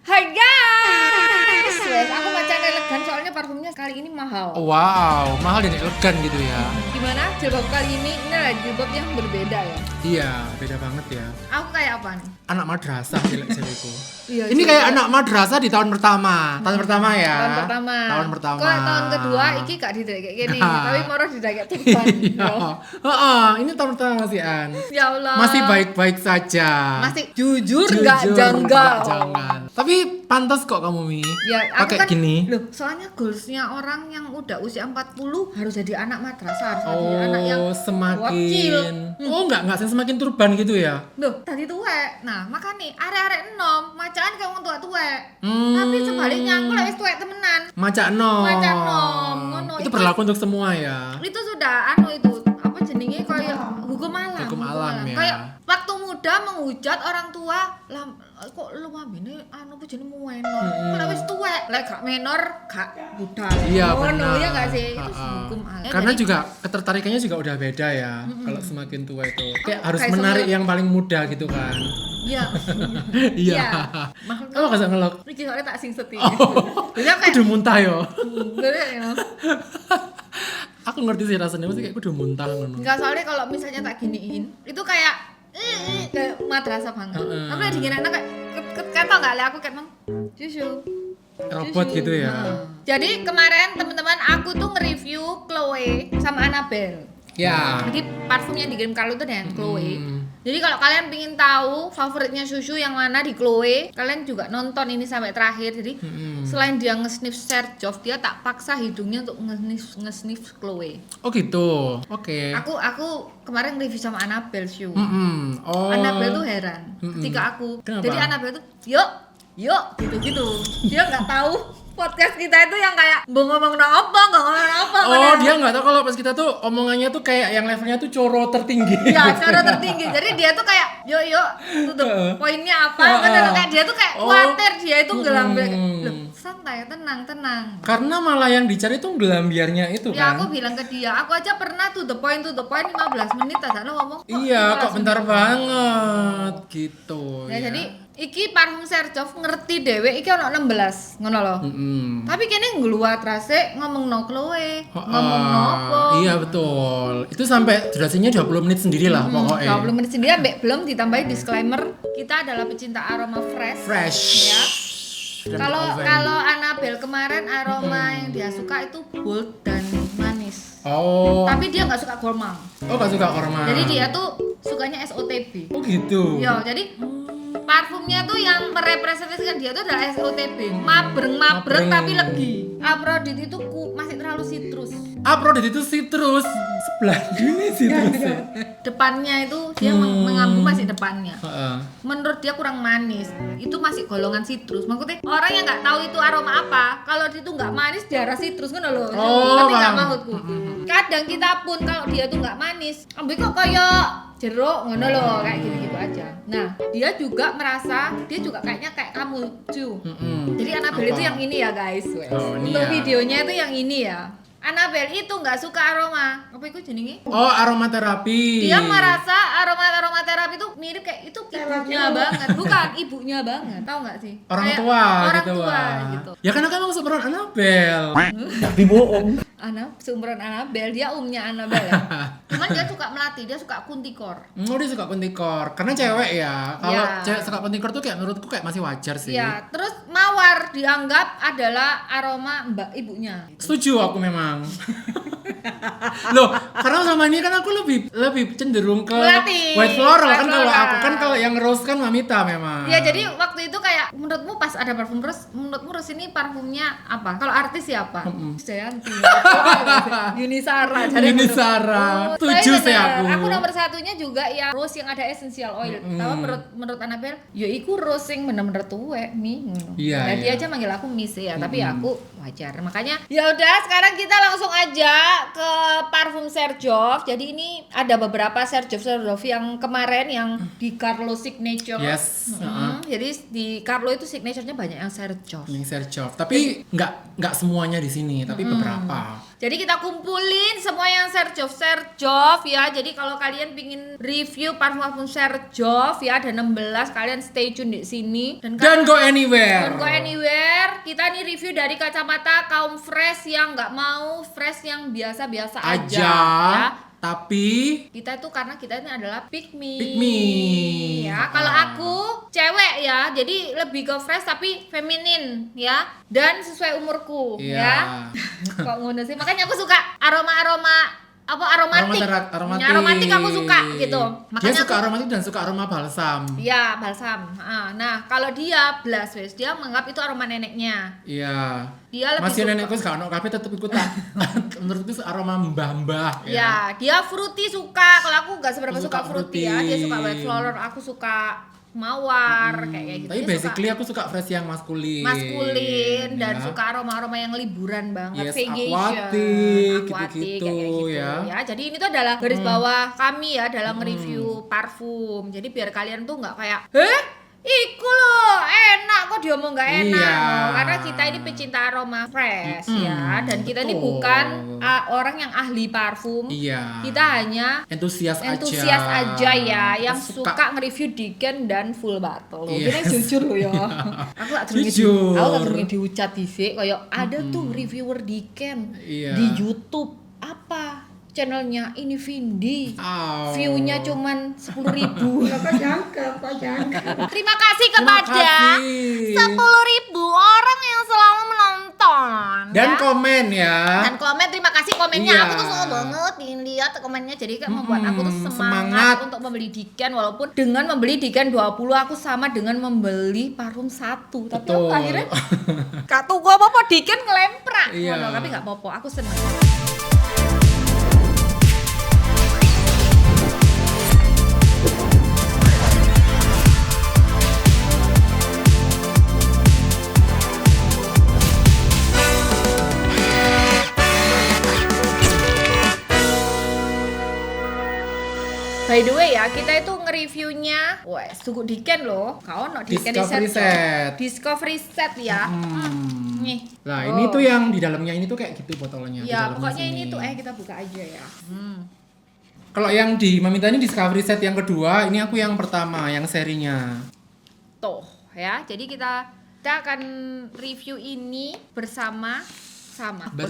Hai guys, wes aku macan elegan soalnya parfumnya kali ini mahal. Wow, mahal dan elegan gitu ya. Gimana jilbab kali ini? Ini adalah jilbab yang berbeda ya. Iya, beda banget ya. Aku kayak apa nih? Anak madrasah jelek-jelekku. Iya, Ini sih. kayak anak madrasah di tahun pertama. Tahun pertama ya. Tahun pertama. Tahun pertama. Kok tahun kedua iki gak didek kayak gini, Nah. tapi moro didek kayak turban. Iya. Heeh, ini tahun pertama sih An. Ya Allah. Masih baik-baik saja. Masih jujur nggak janggal. nggak janggal. Tapi pantas kok kamu Mi. Ya, aku pakai kan gini. Loh, soalnya goalsnya orang yang udah usia 40 harus jadi anak madrasah, harus jadi anak yang wakil. semakin. Oh, enggak semakin turban gitu ya. Loh, tadi tuwek. Nah, makanya arek-arek enom, macaan kayak wong tuwek. Hmm. Tapi sebaliknya aku lagi tuwek temenan. Maca nom. Maca nom, ngono. Itu berlaku untuk semua ya. Itu sudah itu apa jenenge kayak hukum alam. Hukum alam ya. Kayak waktu muda menghujat orang tua, lah kok lu mambine anu apa jenenge menor. Kok wis tuwek, lek gak menor gak budal. Iya, Ngono benar. ya gak sih? Itu Ha-ha. hukum alam. Karena Jadi, juga ketertarikannya juga udah beda ya. Kalau semakin tua itu kayak harus kayak menarik sama- yang paling muda gitu kan. iya. Iya. Makhluk Kamu gak ngelok. iki soalnya tak sing setir. Oh. Jadi aku kayak Udah muntah yo. ya. Aku ngerti sih rasanya, mesti kayak udah muntah ngono. Enggak, soalnya kalau misalnya tak giniin, itu kayak kayak madrasah banget. Tapi lagi gini anak kayak kata enggak lah aku kayak mang susu. Robot Susu. gitu ya. Jadi kemarin teman-teman aku tuh nge-review Chloe sama Annabelle. Ya. Jadi parfum yang dikirim Carlo itu dengan Chloe. Hmm. Jadi kalau kalian pengen tahu favoritnya Susu yang mana di Chloe, kalian juga nonton ini sampai terakhir. Jadi selain dia nge-sniff Serjoff, dia tak paksa hidungnya untuk nge-sniff Chloe. Oh gitu. Oke. Aku kemarin review sama Annabelle Shu. Oh. Annabelle tuh heran ketika aku. Kenapa? Jadi Annabelle tuh yuk gitu-gitu. Dia nggak tahu podcast kita itu yang kayak ngomong apa, nggak ngomong apa. Oh, dia nggak tahu kalau pas kita tuh omongannya tuh kayak yang levelnya tuh coro tertinggi. Ya, cara tertinggi. Jadi dia tuh kayak yuk tutup poinnya apa? Kan kayak dia tuh kayak khawatir dia itu ngelambil. Loh, santai, tenang. Karena malah yang dicari tuh gelambiarnya itu Ya kan. aku bilang ke dia, aku aja pernah to the point 15 menit aja ngomong. Iya, kok 15 bentar menit. banget gitu. Ya, jadi iki parfum Serjoff ngerti dhewe iki ono 16 ngono lho. Tapi kene ngluwat rase ngomong no Chloe, ngomong nopo. Iya betul. Itu sampai durasinya 20 menit sendiri lah pokoknya. 20 menit sendiri ambek belum ditambahi disclaimer, kita adalah pecinta aroma fresh. Ya. Dan Kalau oven. Annabelle kemarin aroma yang dia suka itu bold dan manis. Oh. Tapi dia nggak suka gourmand. Oh, gak suka korma. Jadi dia tuh sukanya SOTB. Oh gitu. Ya, jadi parfumnya tuh yang merepresentasikan dia tuh adalah SOTB. Mabreng tapi legi. Aphrodite itu masih terlalu citrus. Aphrodite itu citrus. Sebelah gini citrusnya. Depannya itu dia mengambu masih depannya. Heeh. Menurut dia kurang manis. Itu masih golongan citrus. Maksudnya orang yang nggak tahu itu aroma apa, kalau itu nggak manis dia rasa citrus kan loh. Oh, Tapi nggak paham. maksudku. Kadang kita pun kalau dia tuh nggak manis, ambil kok kayak jeruk ngono loh, kayak gitu-gitu aja. Nah, dia juga merasa dia juga kayaknya kayak kamu cu. Jadi Annabelle Apa? itu yang ini ya guys. Wes. Oh, ini Untuk ya. videonya itu yang ini ya. Annabelle itu nggak suka aroma. Apa itu jenenge? Oh, aromaterapi. Dia merasa aroma terapi itu mirip kayak itu ibunya banget, bukan ibunya banget, tahu nggak sih? Orang Kayak tua orang gitu. tua Wah. gitu. Ya kan kamu seumuran Annabelle. Tapi bohong. Seumuran Annabelle, dia umnya Annabelle. Ya. Cuman dia suka melati, dia suka kuntikor. Oh, dia suka kuntikor. Karena cewek ya. Kalau Ya. cewek suka kuntikor tuh kayak menurutku kayak masih wajar sih. Ya, terus mawar dianggap adalah aroma mbak ibunya. Setuju aku memang. Loh, karena sama ini kan aku lebih cenderung ke Melati. white floral kan. White Kalau floral. aku kan kalau yang rose kan Mamita memang. Ya, jadi waktu itu kayak menurutmu pas ada parfum rose, menurutmu rose ini parfumnya apa? Kalau artis siapa? Jayanti. Yunisara. Jadi Yunisara. menurut- Setuju tapi sih bener, aku. Aku nomor satunya juga ya rose yang ada essential oil. Tapi menurut Annabelle, ya iku rose yang bener-bener tuwek mi ngono. Iya, Nah, dia iya. aja manggil aku Miss ya, tapi ya aku wajar. Makanya ya udah sekarang kita langsung aja ke parfum Serjoff. Jadi ini ada beberapa Serjoff yang kemarin yang di Carlo Signature. Yes. Jadi di Carlo itu signaturenya banyak yang Serjoff. Yang Serjoff. Tapi nggak semuanya di sini, tapi beberapa. Jadi kita kumpulin semua yang Serjoff ya. Jadi kalau kalian pingin review parfum Serjoff ya, ada 16, kalian stay tune di sini. Dan go anywhere. Don't go anywhere. Kita nih review dari kacamata kaum fresh yang nggak mau fresh yang biasa-biasa aja. Ya. Tapi Kita itu karena kita ini adalah pick me. Pick me. Ya, kalau aku cewek ya, jadi lebih ke fresh tapi feminin ya, dan sesuai umurku ya. Kok ngono sih? Makanya aku suka aroma-aroma aromatik. Aromatik aku suka gitu. Dia suka aromatik dan suka aroma balsam. Iya, balsam. Nah, kalau dia blas wes, dia menganggap itu aroma neneknya. Iya. Dia lebih Masih suka. nenekku sekarang kafe tetep ikut tak. Menurutku aroma mbah-mbah Ya, dia fruity suka. Kalau aku nggak seberapa Aku suka suka fruity ya. Dia suka fruity. white flower, aku suka mawar kayak gitu. Tapi Dia basically aku suka fresh yang maskulin. dan ya. suka aroma-aroma yang liburan banget, Yes, vacation, aquatic, aquatic, gitu-gitu, kayak gitu ya. Jadi ini tuh adalah garis bawah kami ya dalam review parfum. Jadi biar kalian tuh nggak kayak, iku loh enak kok diomong nggak enak. Iya. Loh, karena kita ini pecinta aroma fresh ya, dan kita ini betul. bukan orang yang ahli parfum. Iya. Kita hanya entusias aja ya, yang Aku suka nge-review Diken dan full bottle. Yes. Ini jujur loh ya. Aku gak Jujur. durunge diucat dhisik kayak ada tuh reviewer Diken Iya. di YouTube. Apa? Channelnya ini Vindi. Aw. View-nya cuman 10.000. Kok jangkep. Terima kasih Terima kepada kasih. 10.000 orang yang selalu menonton. Dan ya. komen ya. Dan komen, terima kasih komennya. Iya. Aku tuh suka banget lihat komennya. Jadi kan membuat aku tuh semangat semangat. untuk membeli Diken. Walaupun dengan membeli Diken 20 aku sama dengan membeli parfum 1. Tapi aku Betul. akhirnya gak tuku apa-apa, Diken ngelemprak. Iya. Ngono, tapi gak apa-apa, aku seneng. By the way ya, kita itu nge-reviewnya wes tuku Diken loh. Kau no Diken Discovery set. Discovery set ya. Nih. Nah, ini tuh yang di dalamnya ini tuh kayak gitu botolnya. di Ya, dalamnya pokoknya sini. ini tuh kita buka aja ya. Kalau yang di Mamita ini Discovery set yang kedua, ini aku yang pertama, yang serinya. Tuh ya. Jadi kita akan review ini bersama-sama. Ayo,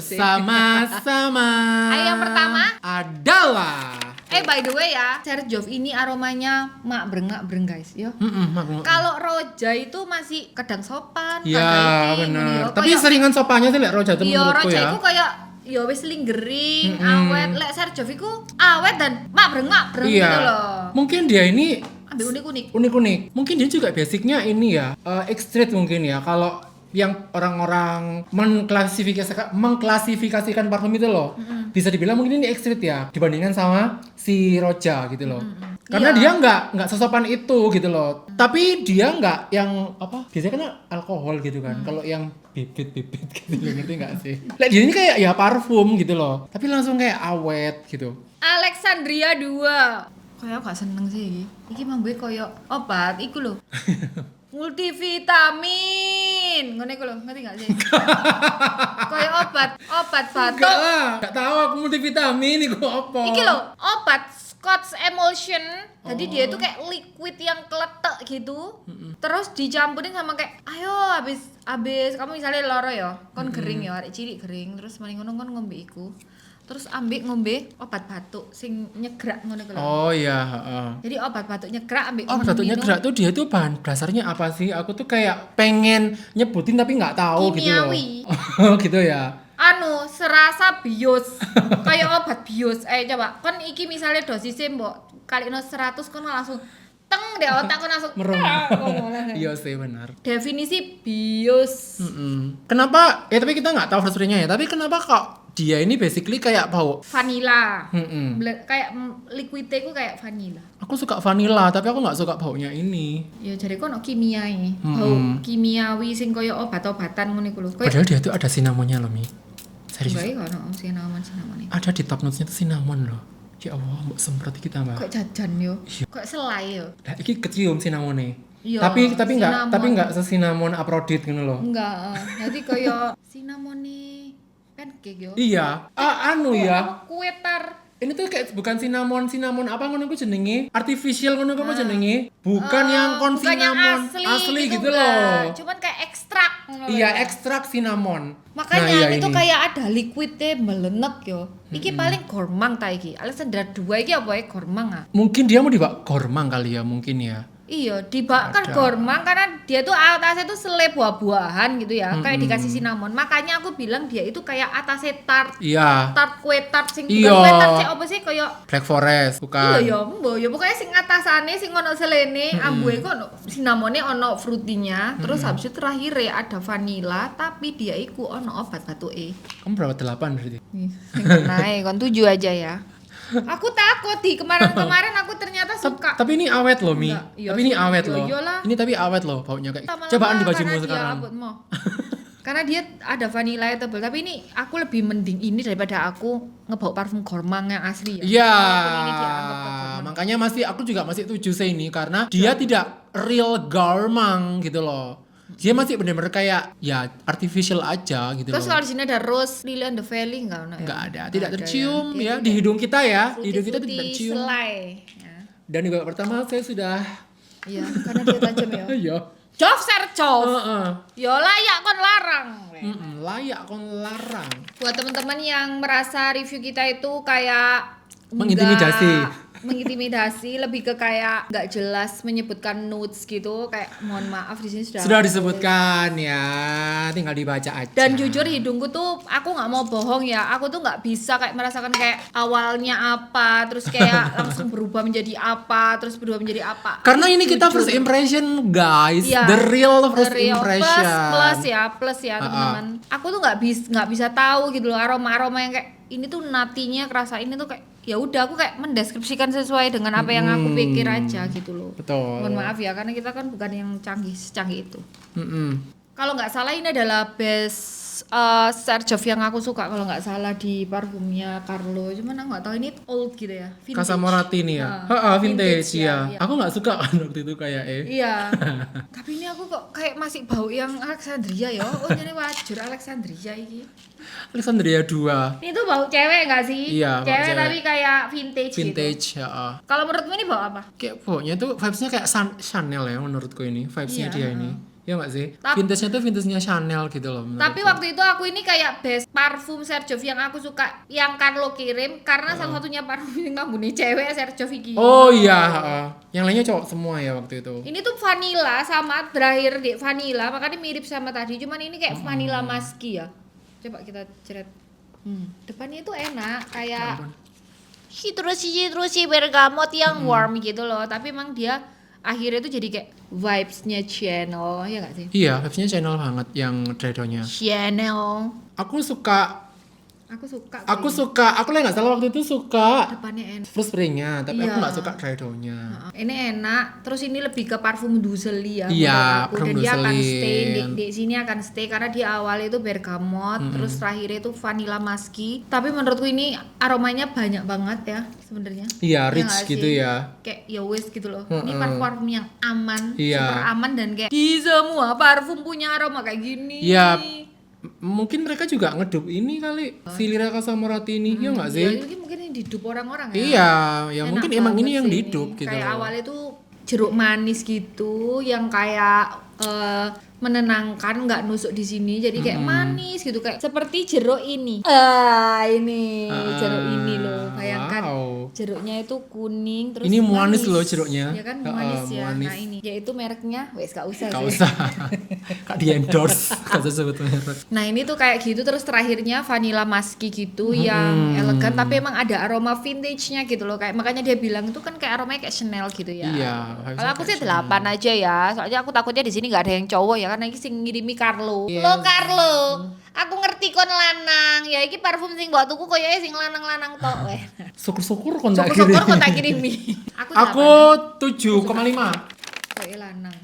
yang pertama adalah by the way ya, Serjoff ini aromanya mak breng guys, yo. Kalau Kalau Roja itu masih kadang sopan, ya kadang benar. Tapi seringan sopannya sih lek Roja tuh iya, menurutku Roja ya. itu kayak ya wis lingering, awet. Lek Serjoff iku awet dan mak breng Iya. gitu loh. Mungkin dia ini Ambil unik-unik. unik-unik. Mungkin dia juga basicnya ini ya, extrait mungkin ya. Kalau yang orang-orang mengklasifikasikan parfum itu loh, bisa dibilang mungkin ini extrait ya dibandingkan sama si Roja gitu loh. Karena Iya. dia nggak sesopan itu gitu loh. Tapi dia nggak yang apa? Biasanya kan alkohol gitu kan. Kalau yang bibit-bibit gitu loh, ngerti nggak sih? Lah dia ini kayak ya parfum gitu loh. Tapi langsung kayak awet gitu. Alexandria 2. Kayak gak seneng sih. Iki mambe koyo obat iku lho. Multivitamin. Ngene iku lho, ngerti gak sih? Koyo obat batuk. Enggak lah, nggak tahu aku multivitamin itu apa. Iki lho, obat Scott's Emulsion. Jadi dia itu kayak liquid yang keletek gitu. Terus dicampurin sama kayak ayo habis kamu misalnya loro ya, kon kering ya, arek cilik kering, terus mari ngono kon ngombe iku. Terus ngombe obat batuk sing nyegrak ngono iku lho. Oh iya, heeh. Jadi obat batuk nyegrak ambek Oh, batuknya minum gerak tuh dia tuh bahan dasarnya apa sih? Aku tuh kayak pengen nyebutin tapi nggak tahu gitu loh. Kimiawi. Oh, gitu ya. anu serasa bios kayak obat bios. Coba kon iki misalnya dosisnya mbok kali 100 kon langsung teng deh otak kon langsung Merem. ngono lah. Iya sih benar. Definisi bios. Kenapa? Tapi kita nggak tahu versunya ya. Tapi kenapa kok dia ini basically kayak bau? Vanilla. Mm-mm. Kayak liquidnya ku kayak vanilla. Aku suka vanilla, tapi aku nggak suka baunya ini. Ya jadi kono kimiae. Bau kimiawi sing koyo obat-obatan ngono iku lho. Padahal dia tuh ada cinnamonnya loh, Mi. Serius. Baik kono cinnamon. Ada di top notes-nya tuh cinnamon loh. Ya Allah, mbak semprot kita, Mbak. Kok jajan yo. Iya. Kok selai yo. Lah iki kecium cinnamone. Iya, tapi enggak sesinamon aprodit ngono loh. Enggak, jadi kayak cinnamon pancake yo. Iya. Anu ya. Kue tar. Ini tuh kayak bukan cinnamon apa ngono ku jenenge? Artificial ngono ku apa jenenge? Bukan yang bukan yang cinnamon asli gitu loh. Cuman kayak ekstrak ngono Iya, loh. ekstrak cinnamon. Makanya iya itu ini. kayak ada liquidnya melenek yo. Iki paling gormang ta iki. Alexandra 2 iki apa ya gormang ah? Mungkin dia mau dibawa gormang kali ya, mungkin ya. Iya, dibakar Ada. gormang karena dia tuh atasnya tuh selai buah-buahan gitu ya, kayak dikasih cinnamon. Makanya aku bilang dia itu kayak atasnya tart, Iya. tart kue tart sing Iya. bukan kue tart sih apa sih kayak Black Forest, bukan. iya ya, mbok ya pokoknya sing atasane sing ono selene, ambuhe kok ono cinnamone ono frutinya, terus habis itu terakhir ada vanilla tapi dia iku ono obat batuke. Kamu berapa 8 berarti? Sing naik kon 7 aja ya. Aku takut di kemarin aku ternyata suka. Tapi ini awet loh, Mi. Enggak, iya Tapi ini sih. awet Iya, loh. iyalah. Ini tapi awet loh baunya kayak. Lama-lama Cobaan di bajumu karena dia sekarang. abotmu. Karena dia ada vanilla tebal, tapi ini aku lebih mending ini daripada aku ngebau parfum Gormang yang asli ya. Iya. Walaupun ini dianggap ke Gormang. Makanya aku juga masih setuju sih ini karena dia tidak real garmang gitu loh. Dia masih benar-benar kayak ya artificial aja gitu Terus loh. kalau di sini ada Rose Lily on the Valley enggak ono ya? Enggak ada, tidak Nggak ada tercium Dia ya di hidung kita ya. Di hidung kita fruity tidak tercium. selai. Ya. Dan di babak pertama saya sudah Iya, karena dia tajam ya. iya. Jov sercov. Heeh. Yo layak kon larang. Layak kon larang. Buat teman-teman yang merasa review kita itu kayak Mengintimidasi. mengintimidasi, lebih ke kayak nggak jelas menyebutkan notes gitu, kayak mohon maaf di sini Sudah disebutkan ya, tinggal dibaca aja. Dan jujur hidungku tuh aku nggak mau bohong ya, aku tuh nggak bisa kayak merasakan kayak awalnya apa, terus kayak langsung berubah menjadi apa, terus berubah menjadi apa. Karena ini kita Jujur. first impression guys, Iya, the real first The real. impression. plus ya teman-teman. Aku tuh nggak bisa tahu gitu loh aroma yang kayak ini tuh natinya kerasa ini tuh kayak ya udah aku kayak mendeskripsikan sesuai dengan apa yang aku pikir aja gitu loh. Betul. Mohon maaf ya karena kita kan bukan yang secanggih itu. Mm-mm. Kalau nggak salah ini adalah best Sergio yang aku suka kalau nggak salah di parfumnya Carlo. Cuman aku nggak tahu ini old gitu ya. Vintage. Casamorati nih ya. Vintage ya. Iya. Aku nggak suka kan waktu itu kayak Iya. Tapi ini aku kok kayak masih bau yang Alexandria ya. Oh ini wajur Alexandria ini. Alexandria 2. Ini tuh bau cewek nggak sih? Iya, bau Cewek cewek. tapi kayak vintage, gitu. Vintage ya. Kalau menurutmu ini bau apa? Kayak pokoknya tuh vibes-nya kayak Chanel ya menurutku ini. Vibes-nya Iya, dia ini. Ya nggak sih? Tapi- Vintage-nya tuh vintage-nya Chanel gitu loh menurutku. Tapi waktu itu aku ini kayak best parfum Sergio yang aku suka yang Carlo kirim karena salah satunya parfum yang kamu nih cewek Sergio iki. Oh iya, yang lainnya cowok semua ya waktu itu. Ini tuh vanilla sama terakhir di vanilla, makanya mirip sama tadi, cuman ini kayak vanilla musky ya. Coba kita ceret. Depannya itu enak, kayak citrusy bergamot yang warm gitu loh, tapi emang dia akhirnya tuh jadi kayak vibes-nya Chanel, ya gak sih? Iya, vibes-nya Chanel banget yang dreadonya. Chanel. Aku suka, Aku suka. aku lah nggak salah waktu itu suka Depannya enak. first spray-nya, tapi Iya. aku nggak suka dreadonya. Ini enak, terus ini lebih ke parfum Duseli ya Iya, menurut aku. parfum Dan dia akan Duseli. stay di sini akan stay karena di awal itu bergamot, terus terakhir itu vanilla musky. Tapi menurutku ini aromanya banyak banget ya sebenarnya. Iya, Ya rich nggak gitu sih? ya. Kayak ya wes gitu loh. Ini parfum yang aman, Iya. super aman dan kayak di semua parfum punya aroma kayak gini. Iya. Mungkin mereka juga ngedup ini kali, si Lira Casamorati ini, ya nggak sih? Ya, ini mungkin ini didup orang-orang ya. Iya, ya Enak mungkin emang banget ini yang sih didup gitu. Kayak loh. awalnya tuh jeruk manis gitu yang kayak menenangkan, nggak nusuk di sini jadi kayak manis gitu kayak seperti jeruk ini. Ini jeruk ini loh, bayangkan. Wow. Jeruknya itu kuning terus Ini manis loh jeruknya. Ya kan manis ya. manis. Nah ini yaitu mereknya wes gak usah Gak sih. usah. Kak di endorse. Gak usah sebut merek. Nah ini tuh kayak gitu terus terakhirnya vanilla musky gitu yang elegan tapi emang ada aroma vintage-nya gitu loh kayak makanya dia bilang itu kan kayak aromanya kayak Chanel gitu ya. Iya. Kalau aku sih 8 aja ya. Soalnya aku takutnya di sini nggak ada yang cowok ya karena ini sing ngirimi Carlo. Yes. Lo Carlo, aku ngerti kon lanang. Ya iki parfum sing mbok tuku koyoke sing lanang-lanang tok weh. Syukur-syukur kon tak Syukur-syukur kon kirim. tak kirimi. Aku 7,5. koyoke lanang.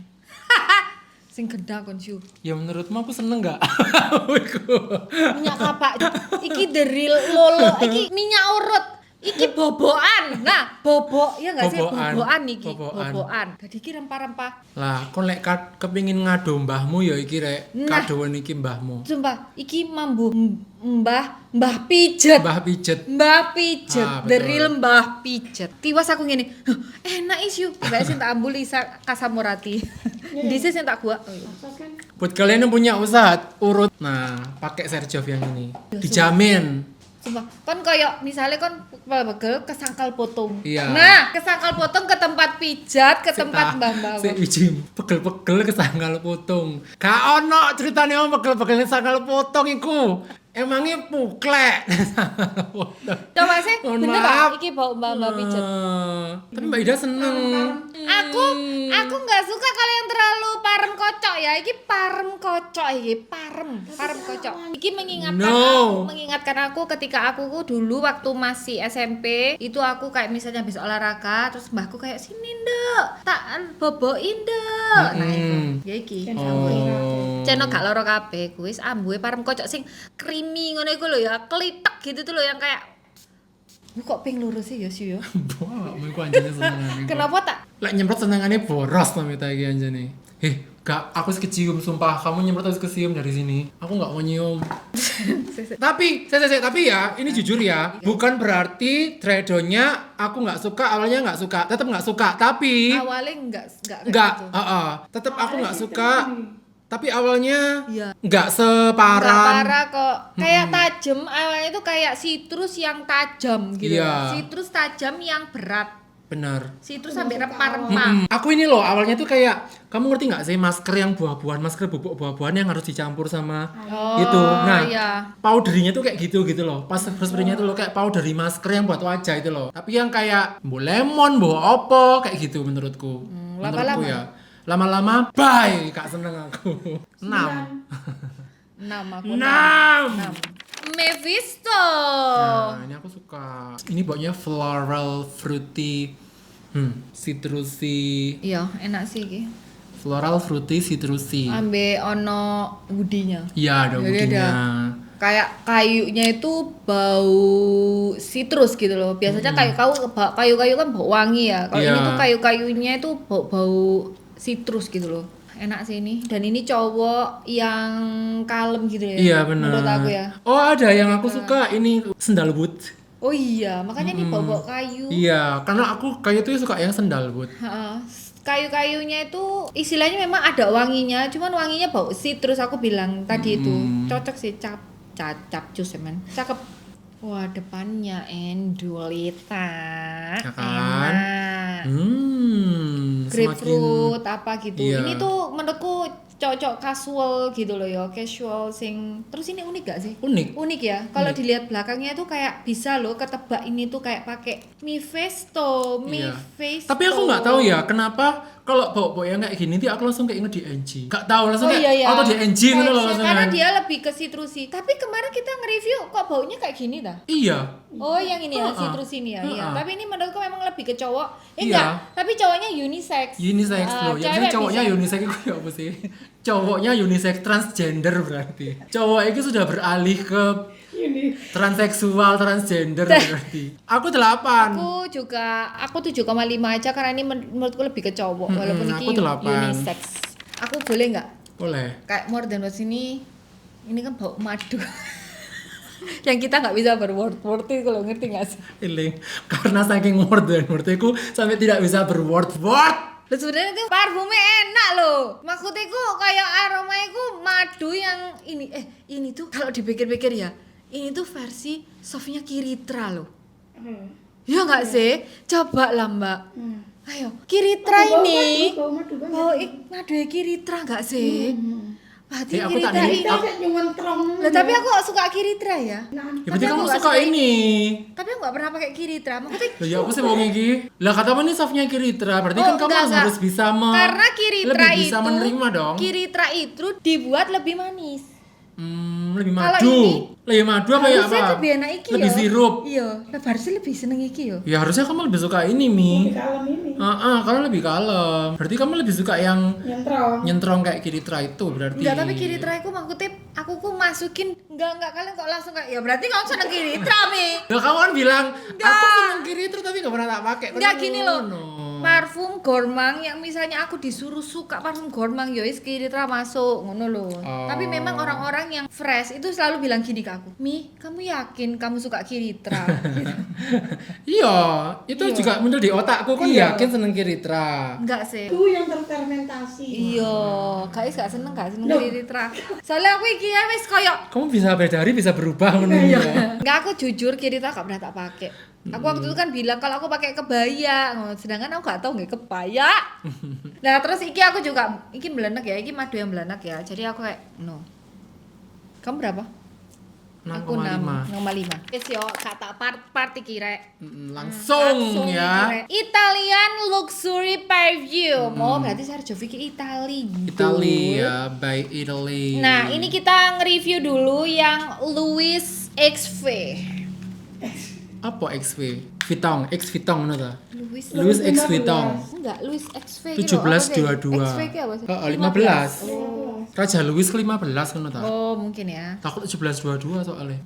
Sing gendang kon Syu. Ya menurutmu aku seneng gak? Minyak kapak. Iki the real lolo. Iki minyak urut. Iki bobokan. Nah, bobok ya enggak sih Bobokan. bobokan iki. Bobokan. Bobokan. Dadi iki rempah-rempah. Lah, kon lek kepingin ngado mbahmu ya iki rek, Nah. kadoan iki mbahmu. Sumpah, iki mambu Mbah Pijet. Mbah pijet. Mbah Pijet, Ah, the betul. real Mbah Pijet. Tiwas aku ngene, "Huh, enak isu." Mbak sing tak ambuli Kasamurati. Dise sing tak gua. Masakan Buat kalian yang punya usaha urut, nah pakai Serjov yang ini, dijamin. Sumpah, kon koyo misalnya kon pegel kesangkal potong. Iya. Nah, kesangkal potong ke tempat pijat, ke tempat mbah-mbah. Si ujim, pegel-pegel kesangkal potong. Gak ono ceritane om pegel-pegel kesangkal potong iku. Emangnya puklek kesangkal potong. Coba sih, Mohon bener maaf. gak? Iki bau mbah-mbah pijat. Tapi Mbak Ida seneng. Aku nggak suka kalau yang terlalu parem kocok ya. Iki parem kocok iki, parem kocok. Iki mengingatkan aku ketika aku dulu waktu masih SMP, itu aku kayak misalnya habis olahraga terus mbahku kayak sini ndek, tak boboin ndek. Nah, itu. Ya iki. Oh. Ceno gak loro kabeh kuwi wis ambuhe parem kocok sing creamy ngono iku lho ya, klitek gitu tuh lho yang kayak kok ping loro sih ya sih ya. Wah, aku anjane senengane. Kenapa tak Lek nyemprot senengane boros to mita iki anjane. Gak, aku wis kecium sumpah. Kamu nyemprot wis kecium dari sini. Aku gak mau nyium. Tapi ya, ini jujur ya, bukan berarti tradonya aku nggak suka, awalnya nggak suka, tetap nggak suka. Tapi awalnya enggak nggak, gitu. tetap aku nggak suka. Tapi awalnya Iya. nggak Enggak separah. parah kok. Kayak tajam, awalnya itu kayak sitrus yang tajam gitu. Iya. Sitrus tajam yang berat. Bener. Sitrus sampai rempah-rempah. Aku ini loh, awalnya tuh kayak, kamu ngerti nggak sih masker yang buah-buahan, masker bubuk buah-buahan yang harus dicampur sama itu. Nah, iya. powderinya tuh kayak gitu loh. Pas spraynya tuh loh kayak powderi masker yang buat wajah itu loh. Tapi yang kayak mbok lemon, mbok opo kayak gitu menurutku. lama-lama. Menurutku ya. Lama-lama bye, gak seneng aku. 6. 6 aku. 6. 6. Mephisto. Nah, ini aku suka. Ini baunya floral fruity. Citrusy. Iya, enak sih iki. Floral fruity citrusy. Ambe ono woody-nya. Iya, ada Jadi woody-nya. Kayak kayunya itu bau sitrus gitu loh. Biasanya kayu-kayu kan bau wangi ya. Kalau Iya. ini tuh kayu-kayunya itu bau sitrus gitu loh. Enak sih ini. Dan ini cowok yang kalem gitu ya. Iya, benar. Menurut aku ya. Oh, ada yang aku suka ini sandalwood. Oh iya, makanya ini bau-bau kayu. Iya, karena aku kayu tuh suka yang sandalwood. Ha-ha. Kayu-kayunya itu istilahnya memang ada wanginya, cuman wanginya bau sitrus aku bilang tadi itu. Cocok sih capcus men. Cakep. Wah, depannya endulita. Ya kan? Enak. semakin Grapefruit apa gitu. Iya. Ini tuh menurutku cocok casual gitu loh ya, casual sing. Terus ini unik gak sih? unik. Unik ya. Kalau dilihat belakangnya tuh kayak bisa loh ketebak ini tuh kayak pakai Mephisto. Iya. Mephisto. Tapi aku nggak tahu ya kenapa kalau bau-bau yang kayak gini tuh aku langsung kayak inget di NG. Gak tahu langsung Oh kayak iya ya. auto di NG gitu loh langsung. Karena kan. dia lebih ke sitrusi. Tapi kemarin kita nge-review kok baunya kayak gini dah. Iya. Oh, yang ini ya, Ha-ha. sitrus ini ya. Iya. Ha-ha. Tapi ini menurutku memang lebih ke cowok. Iya. Enggak, tapi cowoknya unisex. Unisex loh. Ya cewek cowoknya bisa. unisex itu kayak apa sih? Cowoknya unisex transgender berarti. Cowok itu sudah beralih ke ini transseksual, transgender berarti. Aku 8. Aku 7,5 aja karena ini menurutku lebih ke cowok walaupun aku ini 8. unisex. Aku boleh nggak? Boleh. Kayak more than words ini kan bau madu. Yang kita nggak bisa berword-word itu kalau ngerti nggak sih? Iling. Karena saking word dan wordku sampai tidak bisa berword-word. Loh sebenarnya itu parfumnya enak loh. Maksudnya itu kayak aromanya itu madu yang ini tuh kalau dipikir-pikir ya, ini tuh versi softnya Kiritra loh. Ya nggak sih? Coba lah mbak. Ayo, Kiritra ini. bau madu banget. Oh, madu Kiritra nggak sih? Berarti aku tak Kiritra nih- ini. Kita kayak nyuwentrong. Lah tapi aku suka Kiritra ya. Nah, Ya berarti Tapi kamu aku nggak suka suka ini. Tapi aku nggak pernah pakai Kiritra. Maksudnya Loh ya aku sih mau ngiki. Lah kata apa nih softnya Kiritra? Berarti kan kamu enggak. harus bisa Karena Kiritra lebih bisa itu menerima dong. Kiritra itu dibuat lebih manis. Lebih Kalau madu. ini- Lebih madu apa ya Harusnya apa? lebih enak iki Lebih yo. sirup. Iya, nah harusnya lebih seneng iki yo. Ya harusnya kamu lebih suka ini, Mi. Lebih kalem ini. Kalau lebih kalem. Berarti kamu lebih suka yang Nyentrong. nyentrong kayak Kiritra itu berarti. Enggak, tapi Kiritra iku maksudnya aku ku masukin enggak kalian kok langsung kayak ya berarti kamu seneng Kiritra, Mi. Lah kamu kan bilang Enggak. aku seneng Kiritra tapi gak pernah tak pakai. Enggak Kan gini loh. ngono. Parfum Gormang yang misalnya aku disuruh suka parfum Gormang ya wis Kiritra masuk ngono loh. Oh. Tapi memang orang-orang yang fresh itu selalu bilang gini ke aku, "Mi, kamu yakin kamu suka Kiritra?" Gitu. Iya, itu Iya. juga muncul di otakku kan Iya. yakin seneng Kiritra. Enggak sih. Itu yang terfermentasi. Iya, guys gak seneng Kiritra. Soalnya aku iki ya wis koyo Kamu bisa beda hari bisa berubah ngono ya. enggak, aku jujur Kiritra gak pernah tak pakai. Aku waktu itu kan bilang kalau aku pakai kebaya, sedangkan aku gak tahu nggak kebaya. Nah terus iki aku juga, iki melenek ya, iki madu yang melenek ya. Jadi aku kayak no. Kamu berapa? Aku 6,5. 6,5. Wis yo gak tak part iki rek. Langsung ya. iki, Rek. Italian luxury perfume. Oh, berarti Sergio Vicky Itali. gitu. Italia by Italy. Nah, ini kita nge-review dulu yang Louis XV. apa XV? Vuitton, X Vuitton ngono ta? Louis X Vuitton. enggak, Louis XV gitu. 1722. XV ki apa sih? Oh, 15. Raja Louis ke-15 ngono ta? Oh, mungkin ya. Takut 1722 soalnya.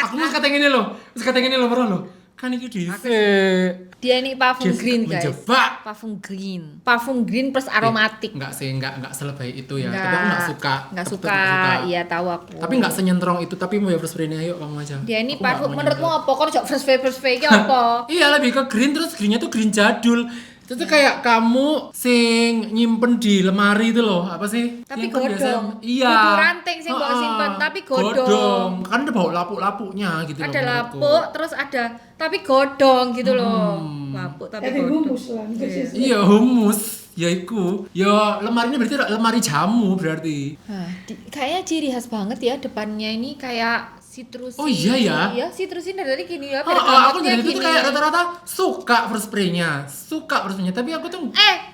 Aku mau kata ngene lho. Wis kata ngene lho, bro lho. Kan iki dhisik. Dia ini parfum Dia green, guys. menjebak. Parfum green. Parfum green plus aromatik. Enggak sih, enggak selebay itu ya. Tapi aku enggak suka. Enggak Aku suka. tetap suka. Iya, tahu aku. Tapi enggak senyentrong itu, tapi mau ya first spray-nya ayo kamu aja. Dia ini Aku nggak parfum mau menurutmu nyentuh. apa? Kok jok first fake ki apa? Iya, lebih ke green, terus greennya tuh green jadul. Itu tuh kayak kamu sing nyimpen di lemari itu loh, apa sih? Tapi Yang kan godong. biasa- Iya. Kudu ranting sing mbok simpen, tapi godong. Kan ada bau lapuk-lapuknya gitu Ada loh. lapuk, terus ada tapi godong gitu loh. Lapuk tapi Jadi godong. humus lah. Itu Iya. sih. Iya, humus. Ya iku. Ya lemarinya berarti lemari jamu berarti. Nah, kayaknya ciri khas banget ya depannya ini kayak sitrusi. Oh iya ya? Iya, sitrusi dari gini ya. Aku bergamotnya jadi itu gini. tuh kayak rata-rata suka first spray-nya. Suka first spray-nya, tapi aku tuh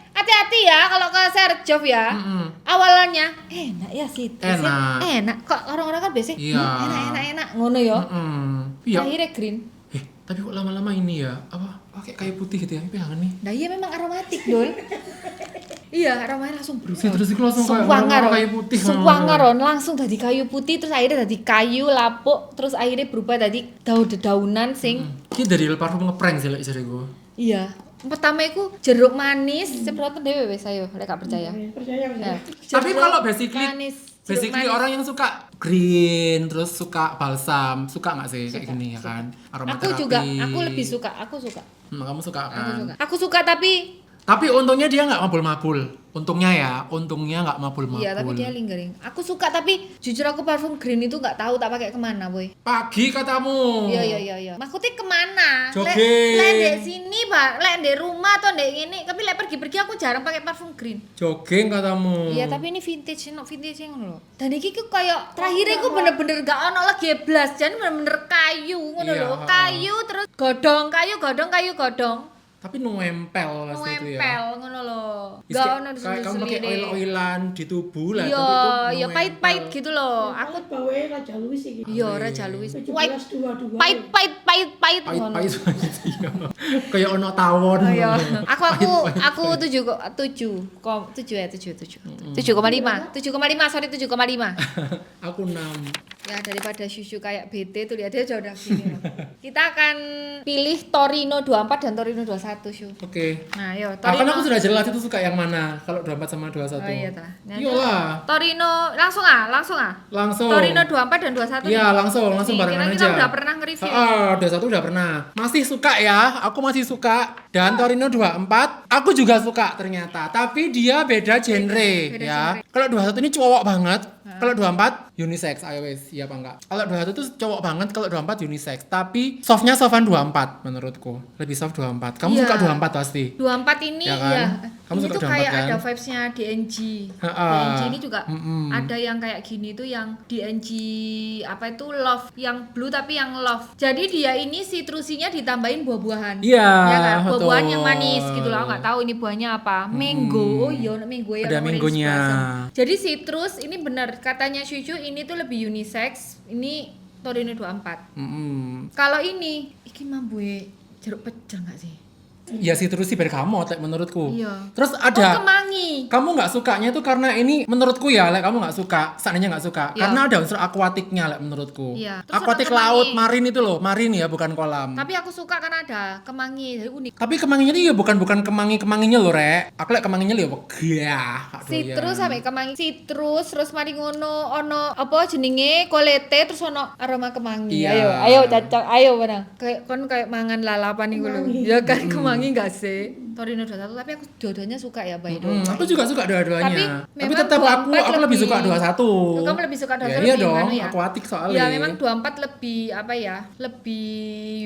Hati-hati ya kalau ke Serjov ya. Awalannya enak ya sitrusnya. Enak. Enak. Kok orang-orang kan biasanya Iya. enak ngono ya. Iya. Akhirnya green. Tapi kok lama-lama ini ya, apa pakai kayu putih gitu ya, pegangan nih. Nah, iya memang aromatik, Dol. Iya, aromanya langsung berubah. Terus itu langsung kayak Sewangar, kayu putih. sewangar langsung dari kayu putih terus akhirnya dari kayu lapuk terus akhirnya berubah dari daun-daunan sing Ini dari parfum ngeprank sih lek jare gue. iya. Pertama iku jeruk manis, semprotan dhewe wis ayo, lek gak percaya. Percaya Ya. Tapi Jeruk kalau basically manis, jeruk basically manis. orang yang suka green terus suka balsam, suka nggak sih kayak gini ya kan? Aku Aromaterapi. juga, aku lebih suka, aku suka. Kamu suka Aku kan? suka. Aku suka Tapi untungnya dia nggak mabul-mabul. Untungnya nggak mabul-mabul. iya, tapi dia lingering. Aku suka tapi jujur aku parfum green itu nggak tahu tak pakai kemana, boy. Pagi katamu. Iya. Maksudnya kemana? Jogging. Lek di sini, Pak. Lek di rumah atau di ini. Tapi lek pergi-pergi aku jarang pakai parfum green. Jogging katamu. Iya, tapi ini vintage yang ngono lho. Dan iki ku kayak terakhir iku bener-bener gak ono lagi blas, jadi bener-bener kayu ngono Iya, lho. ha. Kayu terus godong. Tapi nempel pasti itu ya. Nempel ngono lho. Is Gak kayak- ono kayak kamu pakai diselir-selir. oil-oilan di tubuh lah. Iya, tapi itu ya nempel. pahit-pahit gitu loh. Aku Aku bawain Raja Louis iki. iya Raja Louis. 1722. Pahit ngono. Pahit iya. Kayak ono tawon. Oh iya. Aku 7 ya 7,5 sorry 7,5. Aku 6. Ya daripada susu kayak BT tuh lihat dia udah gini loh. Kita akan pilih Torino 24 dan Torino 21 Syu. Oke. Nah, yo Kan Torino. aku sudah jelas itu suka yang mana kalau 24 sama 21. Oh iya ta. Nah, Iyalah. Torino langsung ah. Langsung. Torino 24 dan 21. Iya, nih. langsung Nih, barengan kita aja. udah pernah nge-review. 21 udah pernah. Masih suka ya, aku masih suka. Dan Torino 24, aku juga suka ternyata. Tapi dia beda genre Beda ya. genre. Kalau 21 ini cowok banget. Kalau 24 unisex, ayo wes, iya apa enggak? Kalau 21 tuh cowok banget, kalau 24 unisex. Tapi softnya softan 24 menurutku. Lebih soft 24. Kamu Iya. suka 24 pasti. 24 ini Ya kan? ya. Kamu ini suka tuh 24 kayak kan? ada vibes-nya DNG. Ha-ha. DNG ini juga ada yang kayak gini tuh yang DNG apa itu love yang blue tapi yang love. Jadi dia ini sitrusinya ditambahin buah-buahan. Iya, Ya kan? Buah-buahan betul. yang manis gitu loh. Aku nggak tahu ini buahnya apa. Mango. Oh iya, mango ya. Ada mangonya. Jadi citrus ini benar katanya Syucu ini tuh lebih unisex. Ini Torino 24. Kalau ini mambue jeruk pecel nggak sih? Ya citrus sih bergamot menurutku. Iya. Terus Oh, ada kemangi. kamu nggak sukanya tuh karena ini menurutku ya, kamu nggak suka, seandainya nggak suka, Iya. karena ada unsur akuatiknya menurutku. Iya. Terus Akuatik ada laut, kemangi. marin itu loh, marin ya bukan kolam. Tapi aku suka karena ada kemangi, jadi unik. Tapi kemanginya itu ya bukan kemanginya loh, Rek. Aku liat kemanginya ya wegah. Citrus sampai kemangi. Citrus terus mari ngono ono apa jenenge kolete terus ono aroma kemangi. Iya. Ayo cocok, ayo barang. Kayak mangan lalapan iku lho. Ya kan kemangi enggak sih? Torino 21 tapi aku dua-duanya suka ya, by the way. Aku juga suka dua-duanya. Tapi Tapi memang tetap 24 aku lebih suka 21. Oh, kamu lebih suka 21 Ya, iya lebih dong, anu ya? akuatik soalnya. Ya memang 24 lebih apa ya? Lebih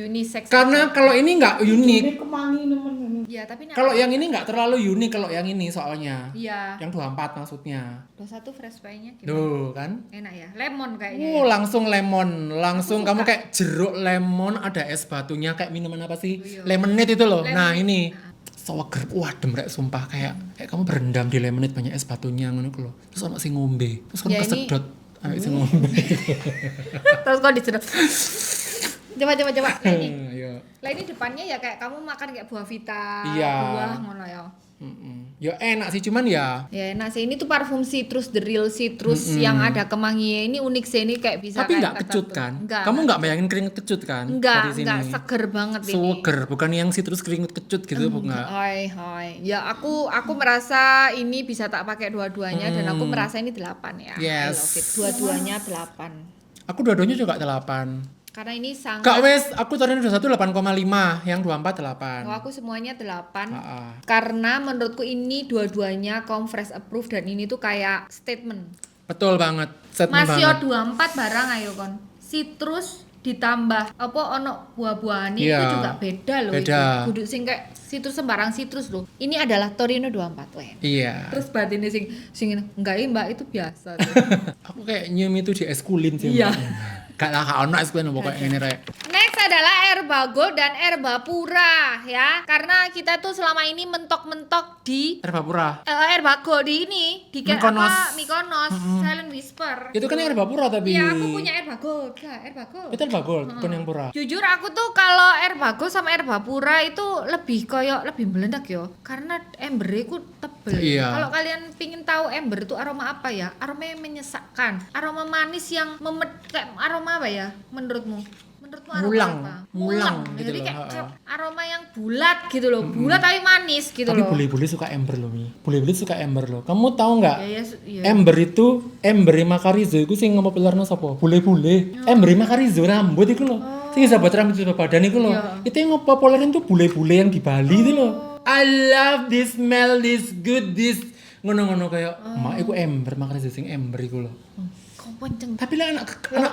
unisex. Karena kalau ini nggak unik. Ini kemangi nemen. ya tapi ini Kalau yang ini nggak terlalu unik kalau yang ini soalnya. iya. Yang 24 maksudnya. 21 fresh pie-nya gimana? Duh, kan? Enak ya. Lemon kayaknya. Ya. Langsung lemon, langsung kamu kayak jeruk lemon, ada es batunya kayak minuman apa sih? Iya. Lemonade itu loh. Nah, Lemonade. ini seger, adem rek sumpah kayak kamu berendam di lemonade banyak es batunya ngono ku lho. Terus ono sing ngombe, terus kan Ya, ini- kesedot ambek sing ngombe. Terus kok disedot. Coba. Lah ini. Ayo. Lah ini depannya ya kayak kamu makan kayak buah vita, Iya. buah ngono ya. Ya enak sih cuman ya Ya enak sih, ini tuh parfum citrus, the real citrus yang ada kemangi. Ini unik sih, ini kayak bisa tapi kayak nggak kecut tertentu. kan? Enggak. Kamu nggak bayangin keringet kecut kan? Enggak, dari sini? enggak seger banget ini. Seger, bukan yang citrus keringet kecut gitu bukan. Hai. Ya aku merasa ini bisa tak pakai dua-duanya dan aku merasa ini 8 ya. Yes. I love it. Dua-duanya 8. Aku dua-duanya juga 8. Karena ini sangat Kak wes, aku Torino 21 8,5, yang 24 8. Oh, aku semuanya 8. Ah. Karena menurutku ini dua-duanya kaum fresh approve dan ini tuh kayak statement. Betul banget. Statement Masih banget. 24 barang ayo kon. Citrus ditambah apa ono buah-buahan itu Iya. juga beda loh Beda. itu. Kudu sing kayak citrus sembarang citrus loh. Ini adalah Torino 24 weh. Iya. Terus batinnya sing enggak ini Mbak itu biasa. Aku kayak nyium itu di es kulin sih. Iya. Mbak. Gak lah, ono es kulin pokoknya ini rek. Next adalah Herba Gold dan Herba Pura ya. Karena kita tuh selama ini mentok-mentok di Herbapura. Herba Gold di ini di Mykonos. Mykonos, Silent Whisper. Itu kan yang Herbapura tapi. Iya, aku punya Herba Gold. Nah, Herba Gold. Itu Herba Gold, bukan yang pura. Jujur aku tuh kalau Herba Gold sama Herba Pura itu lebih meledak yo. Karena embernya ku tebel. Iya. Kalau kalian pingin tahu ember itu aroma apa ya? Aroma yang menyesakkan. Aroma manis yang kayak aroma apa ya menurutmu? Menurutmu aroma Mulang. apa? Mulang gitu Jadi loh, kayak ha-ha. aroma yang bulat gitu loh. Bulat tapi manis gitu Tapi loh. bule-bule suka ember loh, Mi. Bule-bule suka ember loh. Kamu tahu nggak? Iya. Ember itu, ember Makarizo itu sing ngepopulerno sapa? Bule-bule. Ember Makarizo rambut itu loh. Sing bisa buat rambut sama badan itu loh. Iya. Itu yang ngepopulerin tuh bule-bule yang di Bali itu loh. I love this smell, this good, this ngono-ngono kayak mak iku ember Makarizo sing ember iku loh. Kau kenceng. Tapi lah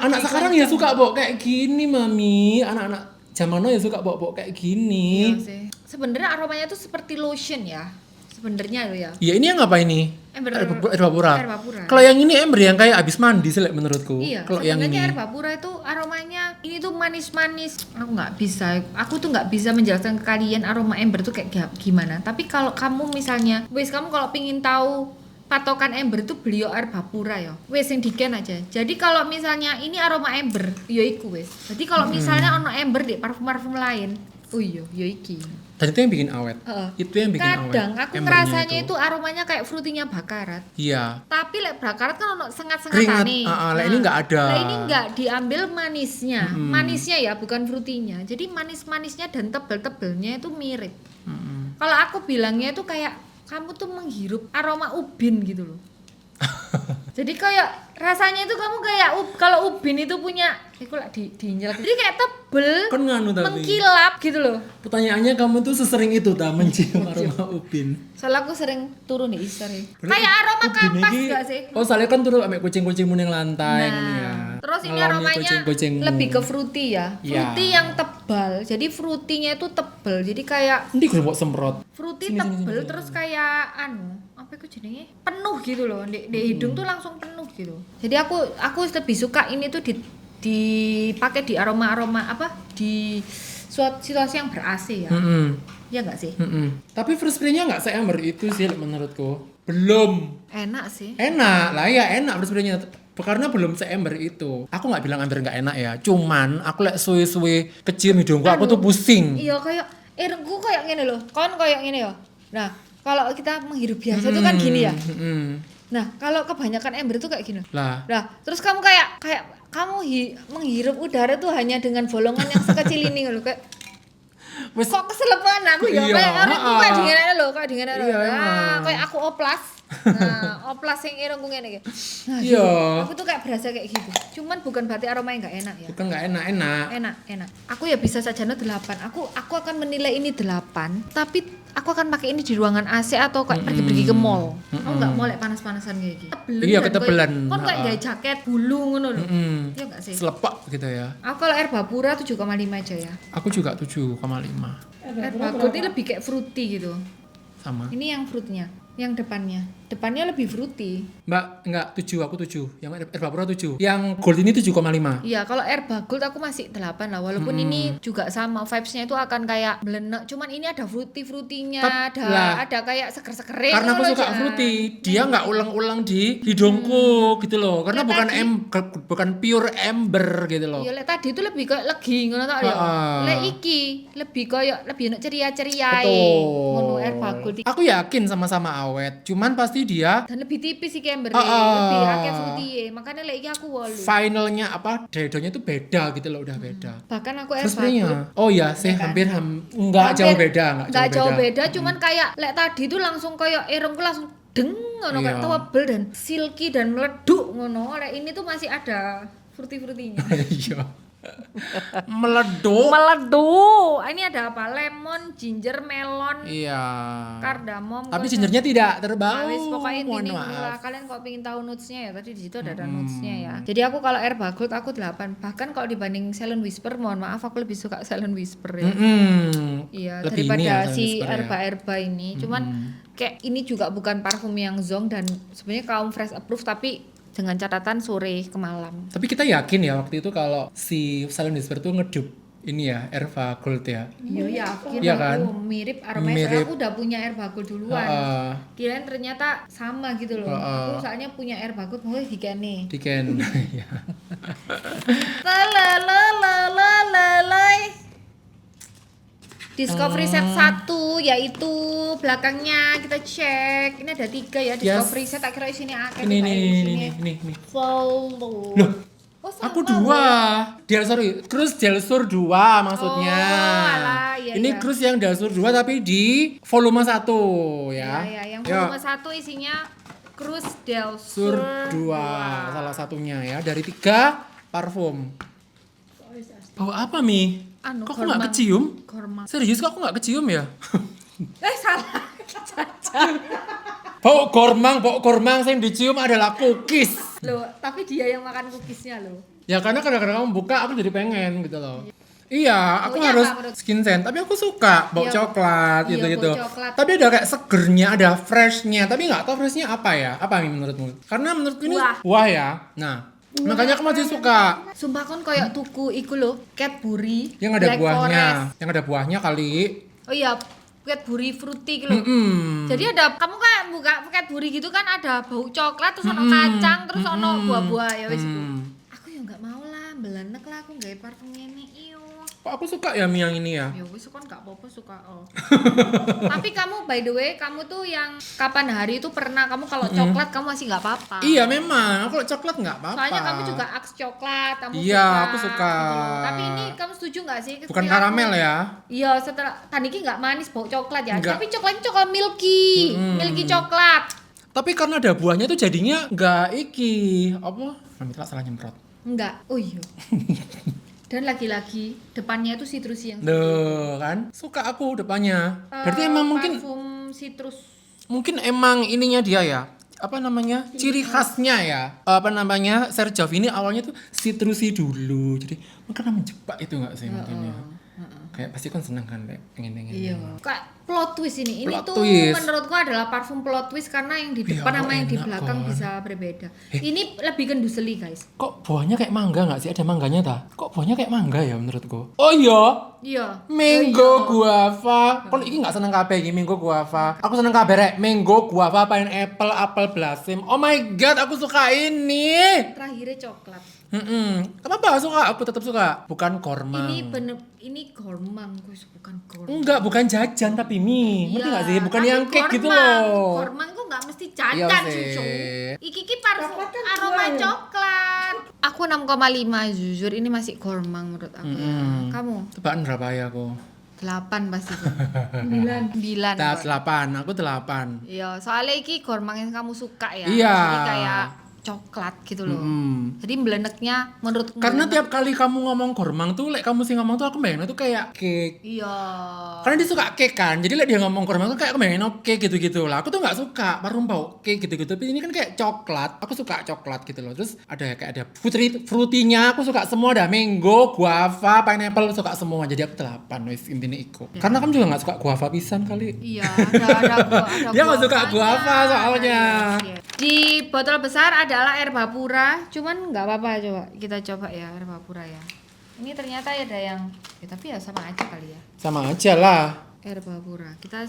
anak sekarang ya suka bawa kayak gini, Mami. Anak-anak zaman now ya suka bawa kayak gini. Iya sih. Sebenarnya aromanya tuh seperti lotion ya. Sebenarnya lo ya. Ya ini yang apa ini? Ember Herbapura. Herbapura. Kalau yang ini ember yang kayak abis mandi sih menurutku. Iya, Kalau yang ini. sebenarnya Herbapura itu aromanya ini tuh manis-manis. Aku nggak bisa, aku tuh nggak bisa menjelaskan ke kalian aroma ember tuh kayak gimana. Tapi kalau kamu misalnya, kamu kalau pingin tahu patokan ember itu beli Herbapura ya. Wes yang diken aja. Jadi kalau misalnya ini aroma ember, yo iku wes. Jadi kalau misalnya ono ember di parfum-parfum lain, oh iya, yo iki. Dan itu yang bikin awet. Heeh. Itu yang bikin awet. Kadang aku embernya ngerasanya itu aromanya kayak frutinya bakarat. Iya. Tapi lek bakarat kan ono sengat-sengatan Keringat. nih. Lek ini nggak ada. Lek ini nggak diambil manisnya. Manisnya ya bukan frutinya. Jadi manis-manisnya dan tebel-tebelnya itu mirip. Kalau aku bilangnya itu kayak kamu tuh menghirup aroma ubin gitu loh. Jadi kayak rasanya itu kamu kayak kalau ubin itu punya iku lah diinjak. Jadi kayak tebel, Kan nganu tapi. mengkilap gitu loh. Pertanyaannya kamu tuh sesering itu tak mencium aroma ubin. Soalnya aku sering turun di Isari. Berarti Kayak aroma ubin kapas iki- gak sih? Oh, soalnya kan turun ambek kucing-kucingmu yang lantai ngono ya. Terus ini Ngeloni aromanya kucing-kucingmu. lebih ke fruity ya. Iya. Fruity yang tebel tebal. Jadi fruity-nya itu tebal. Jadi kayak Nanti gue buat semprot. fruity Sini, sini, tebel sini. terus kayak apa itu jenenge? Penuh gitu loh. Di hidung tuh langsung penuh gitu. Jadi aku lebih suka ini tuh dipakai di aroma-aroma apa? Di suatu situasi yang ber-AC ya. Ya enggak sih? Tapi first spray-nya nggak se-ember itu sih menurutku. Belum. Enak sih. Enak lah ya, enak first spray-nya. Karena belum se-ember itu. Aku nggak bilang ember nggak enak ya. Cuman aku lek suwe-suwe kecium hidungku aku tuh pusing. Iya kayak irungku kayak gini loh. Kon kayak gini ya. Nah, kalau kita menghirup biasa tuh kan gini ya. Nah, kalau kebanyakan ember tuh kayak gini. Lah, Terus kamu kayak kamu menghirup udara tuh hanya dengan bolongan yang sekecil ini loh kayak wes kok keselepan aku ya Iya, kayak orang tuh kayak ha-ha. dingin loh, kayak dingin loh. Iya, Nah, emang. kayak aku oplas. Nah, oplas yang irungku ngene iki. Nah, Iya. gitu. Aku tuh kayak berasa kayak gitu. Cuman bukan berarti aromanya enggak enak ya. bukan nggak enak. Enak. Aku ya bisa saja 8. Aku akan menilai ini 8, tapi aku akan pakai ini di ruangan AC atau kayak pergi-pergi ke mall. Aku enggak mau lek panas-panasan kayak gitu. Iya, ketebelan. Kon kayak Ha-ha. gawe jaket bulu ngono lho. Iya enggak sih? Selepak gitu ya. Aku kalau air Bapura 7,5 aja ya. Aku juga 7,5 Air Bagut ini lebih kayak fruity gitu. sama. Ini yang fruitnya, yang depannya. Depannya lebih fruity. Mbak, enggak 7, aku 7. Yang Erbapura 7. Yang gold ini 7,5. Iya, kalau air Bagut aku masih 8 lah. Walaupun ini juga sama vibes-nya itu akan kayak blenek. Cuman ini ada fruity-fruitynya, Lah. ada kayak seger-segerin. Karena aku ngono suka aja. fruity, dia nggak ulang-ulang di hidungku gitu loh. Karena Ya, bukan tadi. bukan pure ember gitu loh. Iya, lek tadi itu lebih kayak legi ngono tak ya. Ha-ha. Lek iki lebih kayak lebih enak ceria-ceria. Betul. Ngono air Bagut iki. Aku yakin sama-sama awet. Cuman pasti dia Dan lebih tipis sih ember Ha-ha. lebih akeh fruity. Makanya lek iki aku 8. finalnya apa dedonya itu beda gitu loh, udah beda. Bahkan aku air Terus Bagut spraynya, oh iya sih nggak jauh beda, nggak jauh beda, cuman kayak lek tadi tuh langsung kayak irungku langsung deng ngono kayak Iya. tebel dan silky dan meleduk ngono. Lek ini tuh masih ada fruity-fruitynya. Iya. Meleduk. Meleduk. Ini ada apa? Lemon, ginger, melon, Iya. kardamom. Tapi kok- gingernya tidak terbau. Wis pokoknya Mohon intinya maaf. lah. Kalian kalau pengen tahu notes-nya ya tadi di situ ada notes-nya ya. Jadi aku kalau air Bagut aku 8. Bahkan kalau dibanding Ceylon Whisper, mohon maaf aku lebih suka Ceylon Whisper ya. Iya, Lebih daripada ini ya, si Whisper ya. herba-herba ini. Cuman kayak ini juga bukan parfum yang zong dan sebenarnya kaum fresh approve tapi dengan catatan sore ke malam. Tapi kita yakin ya waktu itu kalau si Salon Whisper tuh ngedup ini ya, Erva Gold ya. Iya yakin Iya aku kan? mirip aromanya Mirip. soalnya aku udah punya air bagus duluan. Heeh. Kirain ternyata sama gitu loh. Aku soalnya punya air bagus mau digane. Diken. Ya. Lalalalalalai. Discovery set 1 yaitu belakangnya kita cek. Ini ada 3 ya Discovery set, tak kira isinya akeh. Ini kita nih, isinya ini. full. Loh, Oh, sama aku loh. 2. Cruise Delsur 2 maksudnya. Oh, alah, iya, ini iya. cruise yang Delsur 2 tapi di volume 1 ya. Ya, yang Yuk. volume 1 isinya Cruise Del Sur Sur 2 salah satunya ya dari 3 parfum. Bau apa Mi? Anu, Kok aku nggak gormang. kecium? Gormang. Serius kok aku nggak kecium ya? Salah. Bau gormang yang dicium adalah cookies. Loh, tapi dia yang makan cookiesnya loh. Ya karena kadang-kadang kamu buka aku jadi pengen gitu loh. Iya, aku Baunya harus apa menurut- skin scent, tapi aku suka bau Iya, coklat iya, gitu-gitu. bau coklat. Tapi ada kayak segernya, ada freshnya, tapi nggak tahu freshnya apa ya? Apa Mi menurutmu? Karena menurutku ini Buah. buah ya. Nah, makanya aku masih suka Sumpah kon kayak tuku iku loh, Cadbury yang ada Black buahnya, Forest. yang ada buahnya kali. Oh iya, Cadbury fruity gitu loh. Mm-mm. Jadi ada kamu kayak buka Cadbury gitu kan ada bau coklat terus ono kacang terus ono buah-buah ya wis iku. Aku ya enggak mau lah, belenek lah aku gawe parfum ngene iyo. Kok aku suka ya Mi yang ini ya? Ya wis kon gak apa-apa suka oh. Tapi kamu by the way, kamu tuh yang kapan hari itu pernah kamu kalau coklat kamu masih nggak apa-apa. Iya memang, kalau coklat nggak apa-apa. Soalnya kamu juga aks coklat, kamu Iya, suka. aku suka. gitu loh. Tapi ini kamu setuju nggak sih? Bukan Ketika karamel ya? Iya, setelah tadi ini nggak manis bau coklat ya. Nggak. Tapi coklatnya coklat milky, milky coklat. Tapi karena ada buahnya tuh jadinya nggak iki apa? Mami salah nyemprot. Enggak. Oh iya. Dan lagi-lagi depannya itu sitrusi yang Duh kan, suka aku depannya. Berarti emang parfum citrus. mungkin emang ininya dia ya. Apa namanya? Ciri khasnya ya. Apa namanya? Serjov ini awalnya tuh citrusi dulu. Jadi karena menjebak itu nggak sih mungkin ya. Kayak pasti kan seneng kan kayak pengen. Iya. Kayak plot twist ini. Ini Plot tuh twist. menurutku adalah parfum plot twist karena yang di Iya, depan kok sama yang di enak, belakang Kon. bisa berbeda. Ini lebih ke duseli, guys. Kok buahnya kayak mangga nggak sih? Ada mangganya ta? Kok buahnya kayak mangga ya menurutku? Oh iya, Iya. mango guava. Kalau ini nggak seneng kabeh iki mango guava. Aku seneng kabeh rek. Mango guava, pineapple, apple blossom. Oh my god, aku suka ini. Terakhirnya coklat. Kenapa suka? Aku tetap suka. Bukan korma. Ini gormang, guys, bukan gormang. Enggak, bukan jajan tapi mie. Ngerti Iya, nggak sih? Bukan tapi yang cake gitu gormang. loh. Gormang kok nggak mesti Iya jajan, sih. cucu. Iki parfum Coklat kan aroma dua ya? coklat. Aku 6,5 jujur, ini masih gormang menurut aku. Ya. Kamu Tebakan berapa ya aku? 8 pasti. 9. 9. 8, aku 8. Iya, soalnya iki gormang yang kamu suka ya. Iya. Jadi kayak coklat gitu loh. Jadi meleneknya menurutku. Karena melenek. tiap kali kamu ngomong gormang tuh, kamu sih ngomong tuh aku bayangin tuh kayak cake. Iya. Karena dia suka cake kan, jadi dia ngomong gormang tuh kayak aku bayangin cake gitu-gitu lah. Aku tuh nggak suka parfum bau cake gitu-gitu, tapi ini kan kayak coklat. Aku suka coklat gitu loh. Terus ada fruity-nya, aku suka semua. Ada mango, guava, pineapple, suka semua. Jadi aku 8 wis intinya iku. Karena kamu juga nggak suka guava pisan kali. Iya, ada Dia nggak suka guavanya. guava soalnya. Yes. Di botol besar adalah air Bapura, cuman nggak apa-apa, coba kita coba ya air Bapura ya. Ini ternyata ada yang, tapi ya sama aja kali ya. Sama aja lah. Air Bapura, kita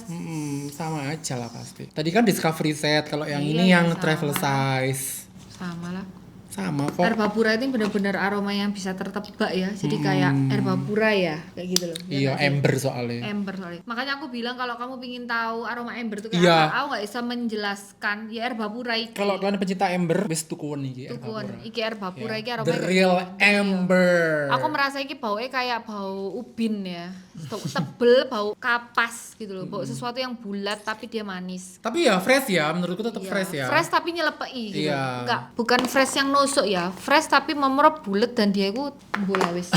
Sama aja lah pasti. Tadi kan discovery set, kalau yang Iya, ini ya, yang sama. travel size. sama lah. Sama kok. Air Bapura itu benar-benar aroma yang bisa tertebak ya, jadi kayak air Bapura ya, kayak gitu loh. Ya Iya, nggak sih? ember soalnya. Ember soalnya. Makanya aku bilang kalau kamu pingin tahu aroma ember itu kayak Iya. apa, aku nggak bisa menjelaskan. Ya air Bapura iki. Kalau kalian pecinta ember, wis tukuan iki air Tukuan, Bapura. iki air Bapura iki The aromanya kayak real gitu. ember. Aku merasa iki baunya kayak bau ubin ya. Tebel, bau kapas gitu loh. Bau sesuatu yang bulat tapi dia manis. Tapi ya fresh ya, menurutku tetap Iya. fresh ya. Fresh tapi nyelepei gitu. Iya. Enggak, bukan fresh yang nusuk ya. Fresh tapi memerop bulat dan dia itu bola wis.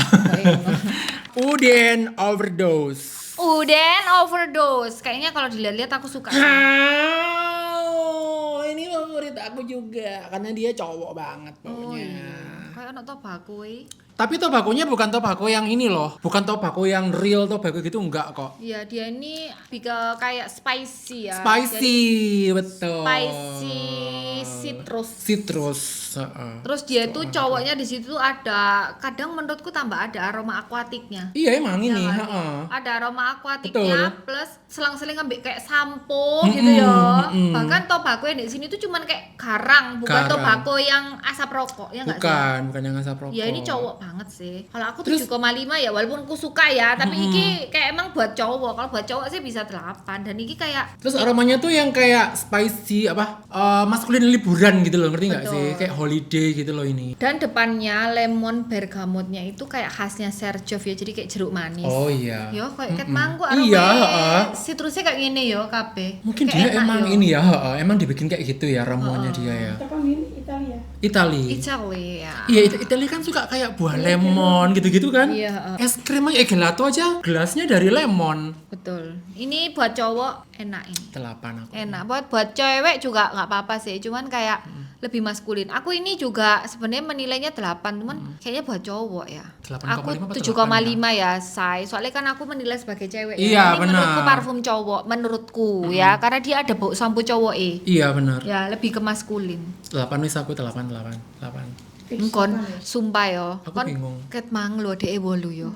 Uden overdose. Uden overdose. Kayaknya kalau dilihat-lihat aku suka. Ini favorit aku juga karena dia cowok banget Oh pokoknya. iya. Kayak ono tobacco Tapi tobakonya bukan tobacco yang ini loh, bukan tobacco yang real tobacco gitu, enggak kok. Iya, dia ini lebih ke kayak spicy ya. Spicy, betul. Spicy citrus. Citrus. heeh. Terus dia tuh cowoknya di situ ada, kadang menurutku tambah ada aroma akuatiknya. Iya emang Ya ini, kan? heeh. Ada aroma akuatiknya Betul. plus selang-seling ngambil kayak sampo gitu ya. mm-mm. Bahkan tobacco yang di sini tuh cuman kayak garang, bukan Garang. tobacco yang asap rokok ya enggak sih? Bukan yang asap rokok. Ya ini cowok banget sih. Kalau aku Terus- 7,5 ya walaupun aku suka ya, tapi iki kayak emang buat cowok. Kalau buat cowok sih bisa 8 dan iki kayak Terus aromanya tuh yang kayak spicy maskulin liburan gitu loh, ngerti nggak Betul. sih? Kayak holiday gitu loh ini. dan depannya lemon bergamotnya itu kayak khasnya Serjov ya, jadi kayak jeruk manis. Oh iya. Yo kayak ket manggo Iya, aromanya heeh. sitrusnya kayak gini yo kabeh. Mungkin Kayak dia enak emang yo. ini ya, emang dibikin kayak gitu ya ramuannya dia ya. Tekan ini Italia. Itali. Italy ya. Iya, Italia kan suka kayak buah lemon gitu-gitu kan? Iya, heeh. Es krim aja, gelato aja gelasnya dari lemon. Betul. Ini buat cowok enak ini. 8 aku. Enak buat cewek juga nggak apa-apa sih, cuman kayak lebih maskulin. Aku ini juga sebenarnya menilainya 8, cuman kayaknya buat cowok ya. 8,5 Aku apa 7,5 ya, say. Soalnya kan aku menilai sebagai cewek ya. Iya, Ini benar. menurutku parfum cowok, menurutku ya, karena dia ada bau sampo cowok Iya benar. Ya, lebih ke maskulin. 8 wis aku 8. Engkon sumpah yo. Aku Kon bingung. ket mang lu dhek 8 yo.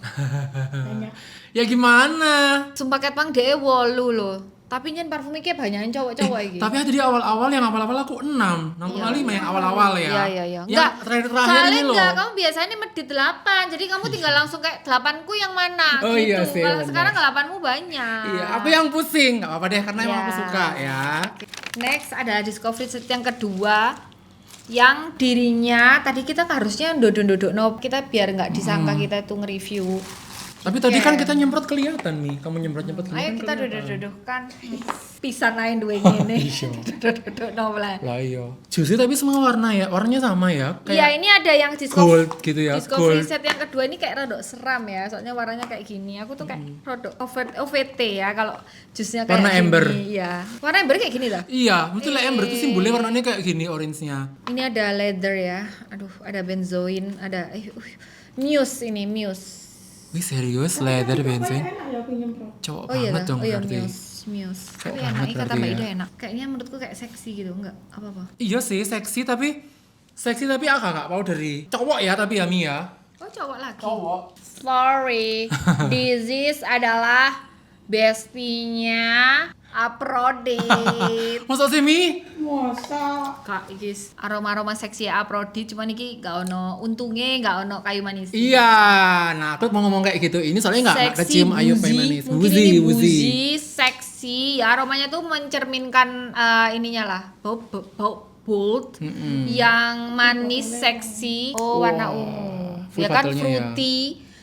Banyak. Ya gimana? Sumpah ket mang dhek 8 lho. Tapi nyen parfum iki banyakan cowok-cowok iki. Tapi tadi awal-awal aku 6,5 yang awal-awal ya. Iya. Yang Enggak. terakhir-terakhir Soalnya ini loh. enggak, kamu biasanya medit 8. Jadi kamu tinggal langsung kayak 8ku yang mana Oh, gitu. iya sih, Kalau benar. sekarang 8mu banyak. Iya, aku yang pusing. Enggak apa-apa deh karena emang aku Ya. suka ya. Next ada discovery set yang kedua. Yang dirinya tadi kita harusnya dodok-dodok kita biar nggak disangka kita itu nge-review. Tapi tadi kan kita nyemprot kelihatan nih. Kamu nyemprot-nyemprot Ayo kelihatan. kita kelihatan. dodok-dodokkan pisan lain dua ini. Iya. Dodok-dodok lah. Lah iya. Juicy tapi semua warna ya. Warnanya sama ya. Iya, ini ada yang gold gitu ya. Discovery Gold. set yang kedua ini kayak rodok seram ya, soalnya warnanya kayak gini. Aku tuh kayak produk OVT ya, kalau jusnya kayak Warna gini. ember. Iya. Warna ember kayak gini dah. Iya, betul lah ember itu simbolnya warnanya kayak gini orange-nya. Ini ada leather ya. Aduh, ada benzoin, ada Muse ini, Muse. Wih serius leather bensin? Enak ya aku nyemprot. Cowok Oh iya banget lah, dong oh iya berarti. Muse. Cowok Tapi enak, banget kata berarti Mbak ya. Ida enak. Kayaknya menurutku kayak seksi gitu, enggak apa-apa. Iya sih seksi tapi agak powdery. Cowok ya tapi ya Mi ya. Oh cowok lagi. Cowok. Sorry, this is adalah bestinya Aphrodite. Masa sih Mi? Masa Kak, iki aroma-aroma seksi Aphrodite, cuman iki gak ono untungnya, gak ono kayu manis. Iya, nah aku mau ngomong kayak gitu. Ini soalnya nggak kecium ayu kayu manis. Mungkin ini boozy, seksi. Ya, aromanya tuh mencerminkan ininya lah, bau bold, yang manis, seksi. Oh, warna ungu. full Ya kan bottle-nya ya. fruity,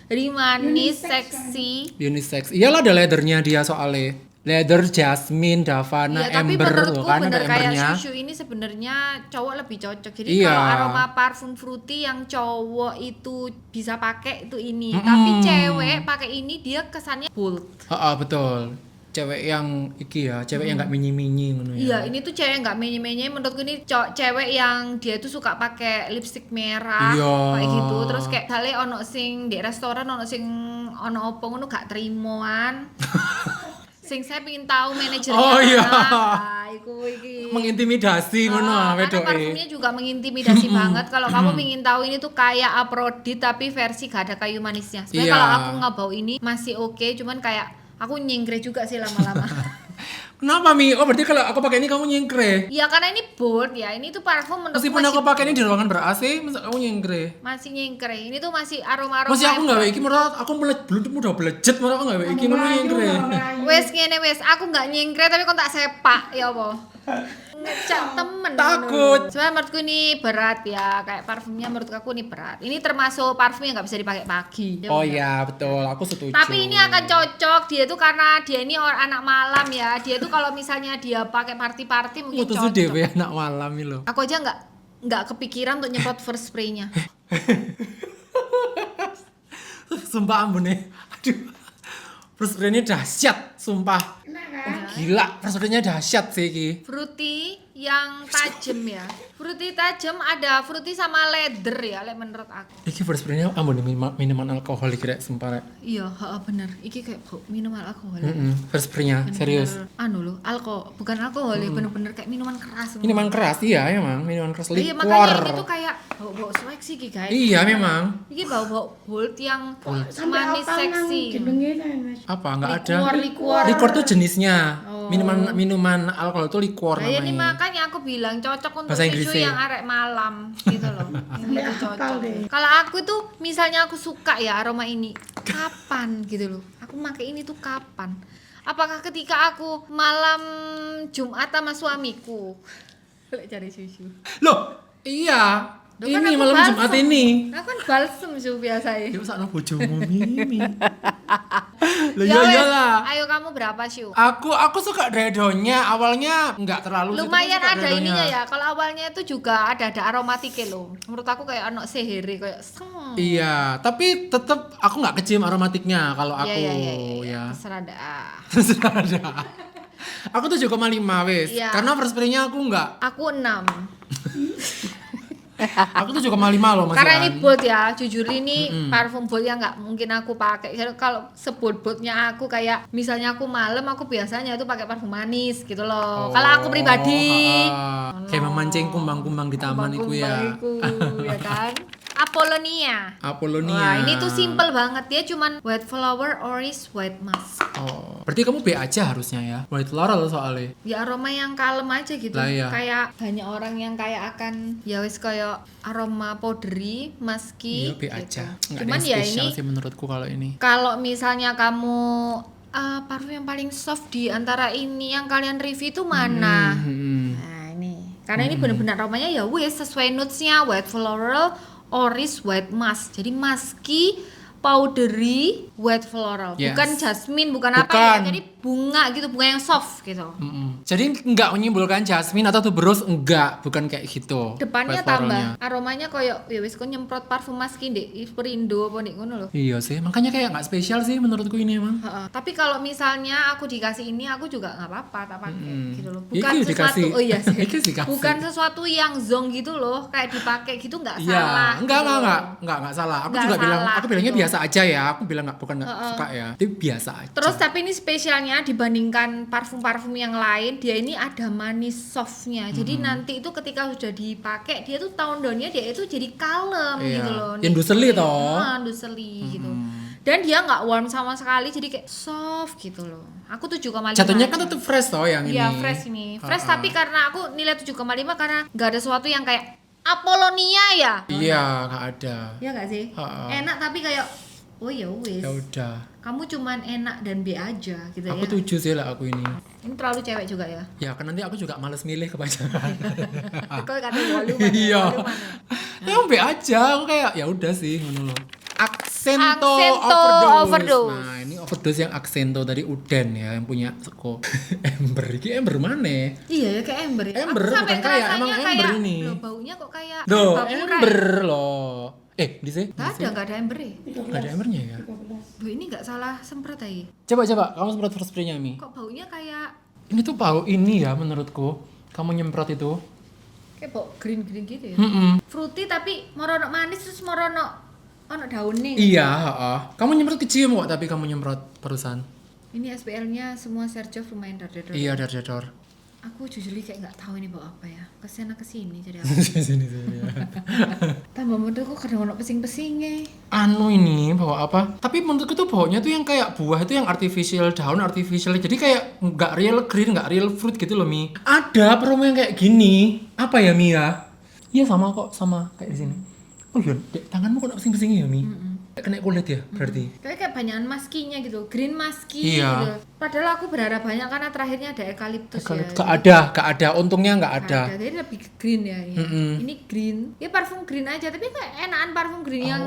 jadi manis, Unisex, seksi. Unisex. Iyalah ada leathernya dia soalnya. Leather, jasmine, davana, Iya, tapi amber menurutku tuh kan ada bener kayak embernya. susu ini sebenarnya cowok lebih cocok. Jadi Iya. kalau aroma parfum fruity yang cowok itu bisa pakai itu ini, tapi cewek pakai ini dia kesannya bold. Betul. Cewek yang iki ya, cewek yang nggak mini-mini ngono ya. Iya, ini tuh cewek nggak menye-menye. Menurutku ini cewek yang dia tuh suka pakai lipstick merah Iya. kayak gitu. Terus kayak kali ono sing di restoran ono sing ono opo ngono gak trimoan. Sing saya pengen tahu manajernya. Oh, iya. Nah, iku iki. Mengintimidasi ngono Karena wedoke. parfumnya juga mengintimidasi banget. Kalau kamu ingin tahu ini tuh kayak Aphrodite tapi versi gak ada kayu manisnya. Sebenarnya Iya. kalau aku nggak bau ini masih oke, cuman kayak aku nyengkre juga sih lama-lama. Kenapa Mi? Oh berarti kalau aku pakai ini kamu nyengkre. Ya karena ini bold ya. Ini tuh parfum menurutku Meskipun masih aku pakai ini di ruangan ber AC, masa kamu nyengkre? masih nyengkre. Ini tuh masih aroma-aroma. Masih aku nggak iki menurut aku belum udah belejet menurut aku nggak iki ngono nyengkre. Wes ngene wes, aku nggak nyengkre tapi kok tak sepak ya apa? Ngecak temen. Takut. Sebenarnya menurutku ini berat ya, kayak parfumnya menurut aku ini berat. Ini termasuk parfum yang nggak bisa dipakai pagi. Oh iya betul, aku setuju. Tapi ini akan cocok dia tuh karena dia ini anak malam ya. Dia tuh kalau misalnya dia pakai party mungkin Putus cocok. dhewe anak malam ini loh. Aku aja nggak kepikiran untuk nyemprot first spray-nya. Sumpah ampun nih. Aduh. First spray-nya dahsyat, sumpah. enak kan? Gila, first spray-nya dahsyat sih iki. Fruity yang tajam ya. Fruity tajam ada fruity sama leather ya, lek menurut aku. Iki first spray-nya ampun minuman alkohol iki rek sumpah rek. Iya, bener. Iki kayak minuman alkohol. First spray-nya serius. Anu loh, bukan alkohol ya, bener-bener kayak minuman keras. Minuman keras iya emang, minuman keras Iya, liquor. makanya ini tuh kayak bau-bau swag sih Ki, guys. Iya memang. Ini bau-bau bold yang Sampai manis apa nang seksi. jenenge kan, Mas? Apa enggak ada? Liquor. Liquor tuh jenisnya. Oh. Minuman alkohol tuh liquor Nah, ini namanya. makanya aku bilang cocok untuk Bahasa susu Inggrisnya. yang arek malam gitu loh. Ini tuh akal cocok. deh. Kalau aku tuh misalnya aku suka ya aroma ini, kapan gitu loh. Aku pakai ini tuh kapan? Apakah ketika aku malam Jumat sama suamiku? Lek cari susu. Loh, iya. Loh, kan Ini aku malam balsem. Jumat ini. Aku kan balsem su biasanya. Ya sakno bojomu Mimi. Lah Ya ya wes, iyalah. ayo kamu berapa sih? Aku suka dredonya, awalnya enggak terlalu sih, Lumayan tapi suka ada dredonya. ininya ya. Kalau awalnya itu juga ada aromatiknya loh. Menurut aku kayak anak sehiri kayak Iya, tapi tetep aku nggak kecium aromatiknya kalau aku ya. Terserah dah. Terserah ada. Aku 7,5 wes. Iya. Karena first spray-nya aku nggak. Aku 6. Aku 7,5 loh Mas. Karena Iwan. ini bold ya, jujur ini parfum bold yang nggak mungkin aku pakai. Kalau sebold-boldnya aku kayak misalnya aku malam aku biasanya tuh pakai parfum manis gitu loh. Kalau aku pribadi Kayak memancing kumbang-kumbang di taman itu ya. kumbang-kumbang iku, ya kan. Apollonia. Apollonia. Wah, ini tuh simple banget. Dia cuman white flower, orange, white musk. Oh, berarti kamu B aja harusnya ya. White floral soalnya. Ya aroma yang kalem aja gitu. Lah, iya. Kayak banyak orang yang kayak akan ya wis kayak aroma powdery, musky Iya, B aja. gitu. Nggak Cuman ada ya yang spesial ini sih menurutku kalau ini. kalau misalnya kamu parfum yang paling soft di antara ini yang kalian review itu mana? Nah, ini. Karena ini benar-benar aromanya ya wis sesuai notes-nya white floral, orange, white musk. Jadi musky, powdery, white floral. Yes. Bukan jasmine, bukan apa Bukan. ya. Jadi bunga gitu, bunga yang soft gitu. Jadi nggak menyimpulkan jasmine atau tuberose, enggak, bukan kayak gitu. Depannya white floralnya. tambah aromanya kayak ya wis kok nyemprot parfum musky ndek Perindo apa ndek ngono loh. Iya sih, makanya kayak nggak spesial sih menurutku ini emang. Heeh. Tapi kalau misalnya aku dikasih ini aku juga nggak apa-apa tak pakai gitu loh. Ya, Bukan iki sesuatu dikasih. oh iya sih. Iki dikasih. Bukan sesuatu yang zong gitu loh, kayak dipakai gitu nggak Iya, salah. enggak gitu loh. salah. Aku Nggak juga salah, aku bilangnya gitu. biasa aja ya. Aku bilang bukan nggak suka ya. Tapi biasa aja. Terus tapi ini spesialnya dibandingkan parfum-parfum yang lain, dia ini ada manis softnya. Jadi nanti itu ketika sudah dipakai, dia tuh down-nya dia itu jadi kalem Iya. gitu loh. Yang duseli toh. Duseli gitu. Dan dia nggak warm sama sekali, jadi kayak soft gitu loh. Aku 7,5. Jatuhnya kan aja. tetap fresh toh yang ini. Iya fresh ini. Fresh tapi karena aku nilai 7,5 karena nggak ada sesuatu yang kayak Apollonia ya. Iya, nggak ada. Iya nggak sih? Enak tapi kayak oh ya wis. Ya udah. Kamu cuman enak dan B aja gitu Aku ya. 7 sih lah aku ini. Ini terlalu cewek juga ya. Ya kan nanti aku juga males milih kebanyakan. Kau kata volume. Iya. Volume mana? Ya be aja, aku kayak ya udah sih ngono loh. Accento Accento overdose. Nah, ini overdose yang Accento dari Uden ya, yang punya Seko Ember. Ini Ember mana? Iya ya kayak ember. Ya. Ember, Aku sampai bukan kayak, ngerasanya emang ember kayak, ini. Loh, baunya kok kayak Duh, bapura Ember ya? loh. Di sini? Nggak ada ember ya. Gak ada embernya ya? 13. Duh ini nggak salah semprot aja. Coba, kamu semprot first spray-nya, Mi. Kok baunya kayak Ini tuh bau ini ya menurutku. Kamu nyemprot itu. bau green gitu ya. Mm-mm. Fruity tapi morono manis terus morono ono daunnya. Iya, kamu nyemprot kecium kok, tapi kamu nyemprot perusahaan. Ini SPL-nya semua Sergio lumayan dar-dar. Iya, dar. Aku jujur kayak nggak tahu ini bau apa ya. Kesana kesini jadi apa. Sini. Ya. Tambah menurutku kadang ono pesing-pesingnya. Anu ini bawa apa? Tapi menurutku tuh baunya tuh yang kayak buah itu yang artificial, daun artificial. Jadi kayak nggak real green, nggak real fruit gitu loh, Mi. Ada promo yang kayak gini. Apa ya, Mi ya? Iya sama kok, sama kayak di sini. Oh iya, Dek, tanganmu kok pesing-pesingnya ya, Mi? Kena kulit ya berarti. Kayak banyakan maskinya gitu, green maski Iya. gitu. Padahal aku berharap banyak karena terakhirnya ada eukaliptus ya. Gak ada. Untungnya nggak ada. Jadi lebih green ya. Ini green. Ya parfum green aja, tapi kayak enakan parfum green yang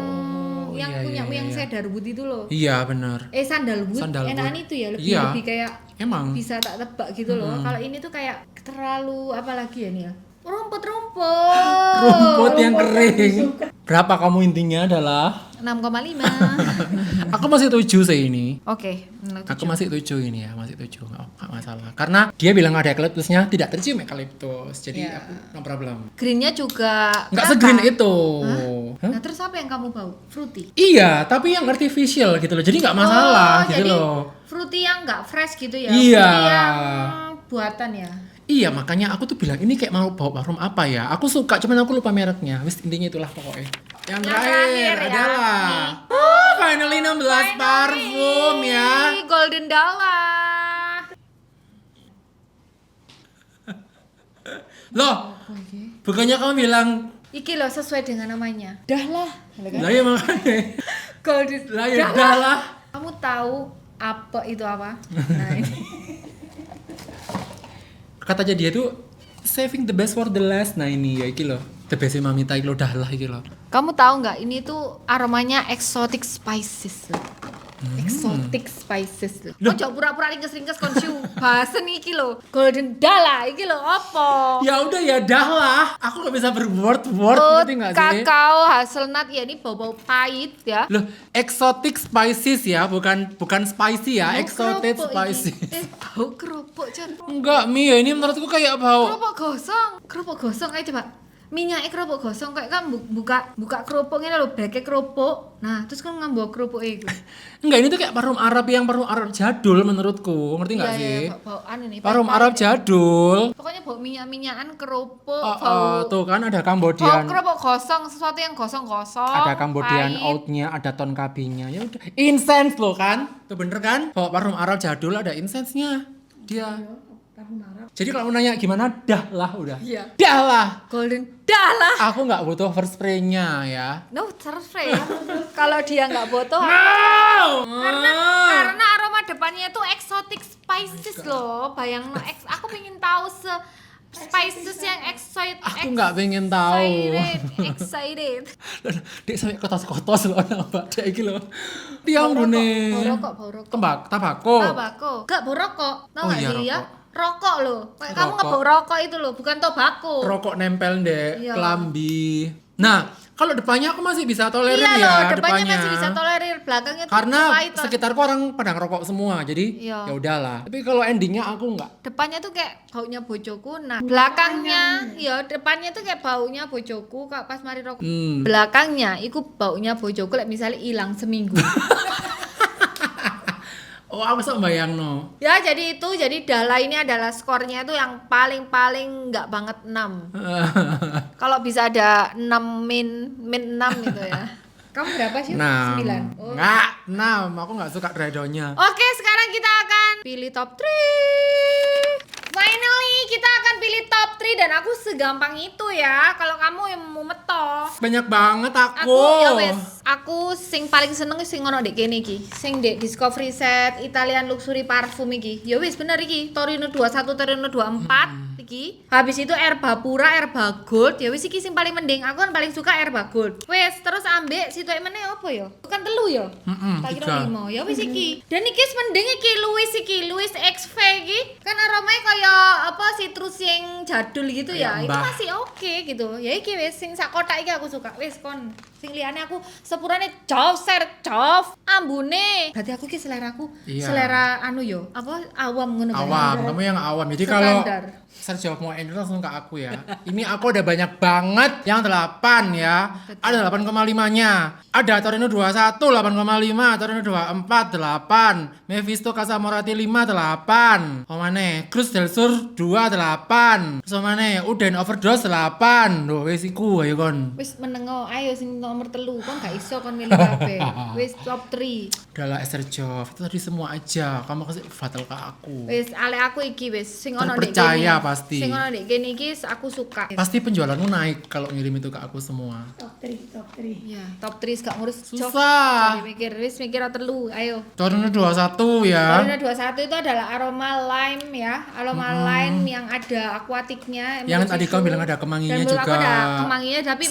iya, punya yang iya. cedarwood itu loh. Iya benar. Sandalwood. Sandalwood. Enakan itu ya, Iya. lebih kayak Emang. bisa tak tebak gitu loh. Kalau ini tuh kayak terlalu apa lagi ya nih ya? Rumput. Rumput yang kering. Berapa kamu intinya adalah? 6,5. Aku masih 7 sih ini. Oke, Aku masih 7 ini ya, masih 7, nggak masalah. Karena dia bilang ada eukaliptusnya, tidak tercium eukaliptus, jadi aku no problem. greennya juga Nggak berapa? segreen itu. Hah? Nah terus apa yang kamu bau? Fruity? Iya, tapi yang artificial gitu loh, jadi nggak masalah gitu jadi loh. fruity yang nggak fresh gitu ya? Iya. Fruity yang buatan ya? Iya, makanya aku tuh bilang ini kayak mau bawa parfum apa ya? Aku suka, cuman aku lupa mereknya. Wis intinya itulah pokoknya. Yang terakhir ya, adalah nih. finally 16 parfum ya. Ini Golden Dala. Loh, bukannya kamu bilang Iki loh sesuai dengan namanya. Dah lah. lah ya makanya. Golden Lah ya dah lah. Kamu tahu apa itu apa? Nah ini. Katanya dia tuh saving the best for the last. Nah ini ya iki loh. The best Mamita iki loh dah lah iki loh. Kamu tahu nggak ini tuh aromanya exotic spices loh. Exotic spices loh. Kok pura-pura ringkes-ringkes konsu bahasan iki loh. Golden Dala iki loh apa? Ya udah ya dah lah. Aku gak bisa berword ngerti nggak sih? Kakao, hazelnut ya ini bau-bau pahit ya. Loh, exotic spices ya, bukan spicy ya, Bau exotic keropok spicy. ini. Bau keropok Chan. Enggak, Mi, ya ini menurutku kayak bau. Keropok gosong ayo coba. Minyaknya keropok gosong kayak kan buka keropoknya lalu beke keropok. Nah, terus kan ngambil keropok itu. Enggak, ini tuh kayak parfum Arab yang parfum Arab jadul menurutku. Ngerti nggak sih? Bau anu nih. Parfum pahit-pahit Arab ya. jadul. Pokoknya bau minyak-minyakan keropok, Tuh kan ada bau Cambodian. keropok gosong, sesuatu yang gosong-gosong. Ada Cambodian pahit. oat-nya, ada ton kabinya. Ya udah. Incense loh kan? Tuh bener kan? Bawa parfum Arab jadul ada incense-nya. Dia. Parfum Arab. Jadi kalau mau nanya gimana? Dah lah udah. Iya. Dah lah. Golden Dala. Aku nggak butuh first spray-nya ya. No, survei ya. Kalau dia nggak butuh No! karena aroma depannya itu exotic spices loh. Bayang aku pengen tahu spices yang Aku nggak pengen tahu. Excited. Dek sampai kotos-kotos loh nambah dek iki loh. Tiang bune. Bau rokok. Tabako. Gak bau rokok. Tahu Oh nggak iya, sih ya? rokok. Rokok loh. Kayak kamu Rokok. ngebau rokok itu loh, bukan tobacco. Rokok nempel dek, Iya. kelambi. Nah, Kalau depannya aku masih bisa tolerir Iya ya, loh, depannya masih bisa tolerir, belakangnya tuh Karena pahit. sekitarku orang pada ngerokok semua, jadi Iya. ya udahlah. Tapi kalau endingnya aku enggak. Depannya tuh kayak baunya bojoku, nah belakangnya ya depannya tuh kayak baunya bojoku kak pas mari rokok. Belakangnya iku baunya bojoku lek misalnya hilang seminggu. Oh, aku bisa bayangno. Ya jadi itu, jadi Dahla ini adalah skornya itu yang paling nggak banget 6. Kalau bisa ada 6 min 6 gitu ya. Kamu berapa sih? 9. Oh. Enggak, 6. Aku enggak suka dredonya. Oke, sekarang kita akan pilih top 3. Finally, kita akan pilih top 3 dan aku segampang itu ya. Kalau kamu yang mau metoh. Banyak banget aku. Aku ya wes, aku sing paling seneng sing ono dek kene iki. Sing dek Discovery Set Italian Luxury Parfum iki. Ya wes bener iki, Torino 21, Torino 24 iki. Habis itu Erba Pura, Erba Gold. Ya wes iki sing paling mending. Aku kan paling suka Erba Gold. Wes, terus ambek situ meneh apa ya? Bukan telu ya? Tak kira 5. Ya wes iki. Dan iki mending iki Louis XV iki. Kan aromanya kayak apa citrus yang jadul gitu ya. Kayak Itu mbah. masih oke gitu. Ya iki wes sing sak kotak iki aku suka. Wes kon. Sing liyane aku sepurane jauh ambune. Berarti aku ki selera aku Iya. selera anu yo. Apa awam ngono kan? Awam, kamu yang awam. Jadi kalau Standar. saya jawab mau Andrew langsung ke aku ya. Ini aku ada banyak banget yang 8 ya. Ada 8,5-nya. Ada Torino 21 8,5, Torino 24 8, Mephisto Casamorati 5 8. Oh mana? Cruz del Sur 2 8. So mana? Uden Overdose 8. Loh wis iku ayo kon. Wis menengo, ayo sing nomor 3 kon gak iso kon milih kabeh. Wis top 3. Udahlah Esther Joff, itu tadi semua aja. Kamu kasih fatal ke aku. Wis ale aku iki wis sing ono ndek Terpercaya kene. pasti. Sing ono ndek kene iki aku suka. Pasti penjualanmu naik kalau ngirim itu ke aku semua. Top 3, top 3. Ya, top 3 gak ngurus. Susah. Mikir wis mikir telu, ayo. Torino 21 ya. Torino 21 itu adalah aroma lime ya, aroma lime yang ada akuatiknya. Yang menurut tadi Susu. kamu bilang ada kemanginya Dan menurut juga. aku ada kemanginya, tapi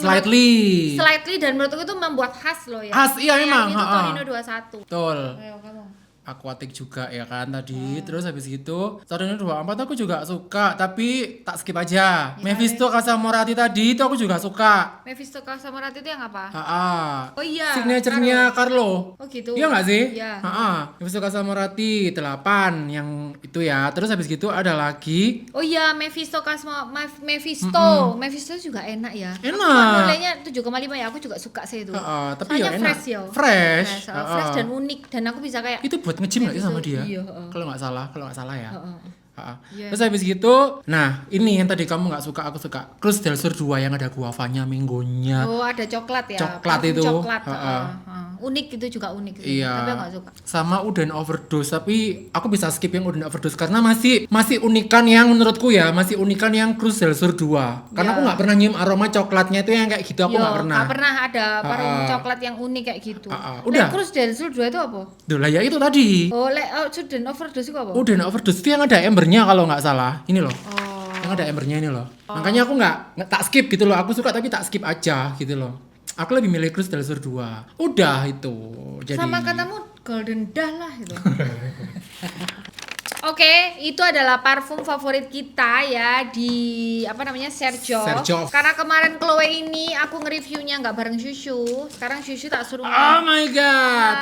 slightly dan menurutku itu membuat khas loh ya. Khas, iya Yang memang, itu ha-ha. Torino 21. Betul. Ayo kamu. Aquatic juga ya kan tadi. Terus habis gitu Torino 24 aku juga suka, tapi tak skip aja. Mephisto Casamorati tadi itu aku juga suka. Mephisto Casamorati itu yang apa? Ha-ha. Oh iya. Signaturenya Carlo. Oh gitu. Iya nggak sih? Iya. Ha-ha. Mephisto Casamorati 8 yang itu ya. Terus habis gitu ada lagi Oh iya, Mephisto Mephisto juga enak ya. Enak. Nilainya 7,5 ya, aku juga suka sih itu. tapi Soalnya ya enak. fresh ya. Fresh. Fresh dan unik dan aku bisa kayak Itu buat nge-gym nggak sih sama dia? Iya, Kalau nggak salah ya. Ha-ha. Iya. Terus habis gitu, nah ini yang tadi kamu nggak suka, aku suka. Cruz del Sur 2 yang ada guavanya, mangonya. Oh, ada coklat ya. Coklat Parfum itu. Coklat. Ha-ha. Unik itu juga unik sih. Iya. Tapi aku nggak suka. Sama Uden Overdose, tapi aku bisa skip yang Uden Overdose karena masih unikan yang menurutku ya, masih unikan yang Cruz del Sur 2. Karena Ya. aku nggak pernah nyium aroma coklatnya itu yang kayak gitu, aku Yo, nggak pernah. nggak pernah ada parfum Ha-ha. coklat yang unik kayak gitu. Ha-ha. Udah. Terus dari Sul 2 itu apa? Duh lah ya itu tadi. Oh, Sudden Overdose itu apa? Uden Overdose itu yang ada embernya kalau nggak salah. Ini loh. Oh. Yang ada embernya ini loh. Makanya aku nggak tak skip gitu loh. Aku suka tapi tak skip aja gitu loh. Aku lebih milih Cruz del Sur 2. Udah itu. Jadi Sama katamu Golden Dah lah itu. Oke, itu adalah parfum favorit kita ya di apa namanya Sergio. Karena kemarin Chloe ini aku nge-reviewnya nggak bareng Shushu. Sekarang Shushu tak suruh Oh my god.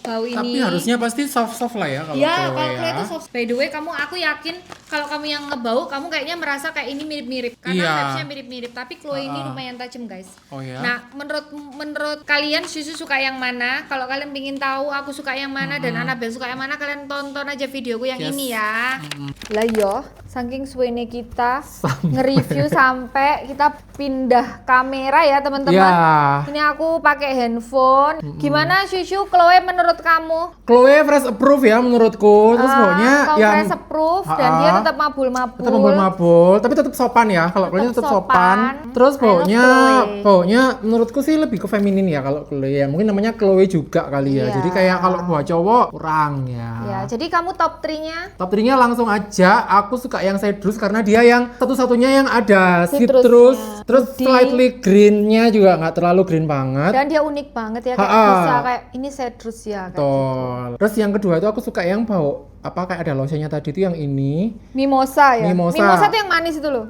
bau ini. Tapi harusnya pasti soft-soft lah ya kalau Ya, Chloe kalau ya. Chloe itu soft. By the way, aku yakin kalau kamu yang ngebau, kamu kayaknya merasa kayak ini mirip-mirip. Karena Iya. vibes-nya mirip-mirip. Tapi Chloe ini lumayan tajam, guys. Oh ya. Nah, menurut kalian Susu suka yang mana? Kalau kalian ingin tahu aku suka yang mana dan Annabelle suka yang mana, kalian tonton aja videoku yang Yes. ini ya. Lah yo, saking suwene kita nge-review sampai kita pindah kamera ya, teman-teman. Ya. Ini aku pakai handphone. Gimana Susu Chloe menurut kamu? Chloe fresh approve ya menurutku. Terus pokoknya Kau yang fresh approve dan dia tetap mabul-mabul. tetap mabul, tapi tetap sopan ya. Kalau Chloe tetap sopan. Terus I love Chloe. pokoknya menurutku sih lebih ke feminin ya kalau Chloe ya. Mungkin namanya Chloe juga kali ya. Iya. Jadi kayak kalau buat cowok kurang ya. Ya, jadi kamu top 3-nya? Top 3-nya langsung aja, aku suka yang citrus karena dia yang satu-satunya yang ada Citrusnya. citrus Terus puding. slightly greennya juga nggak terlalu green banget. Dan dia unik banget ya, kayak Ha-ha. bisa kayak ini citrus ya kayak gitu. Betul. Terus yang kedua itu aku suka yang bau apa kayak ada lotionnya tadi itu yang ini. Mimosa ya. Mimosa. Tuh yang manis itu loh.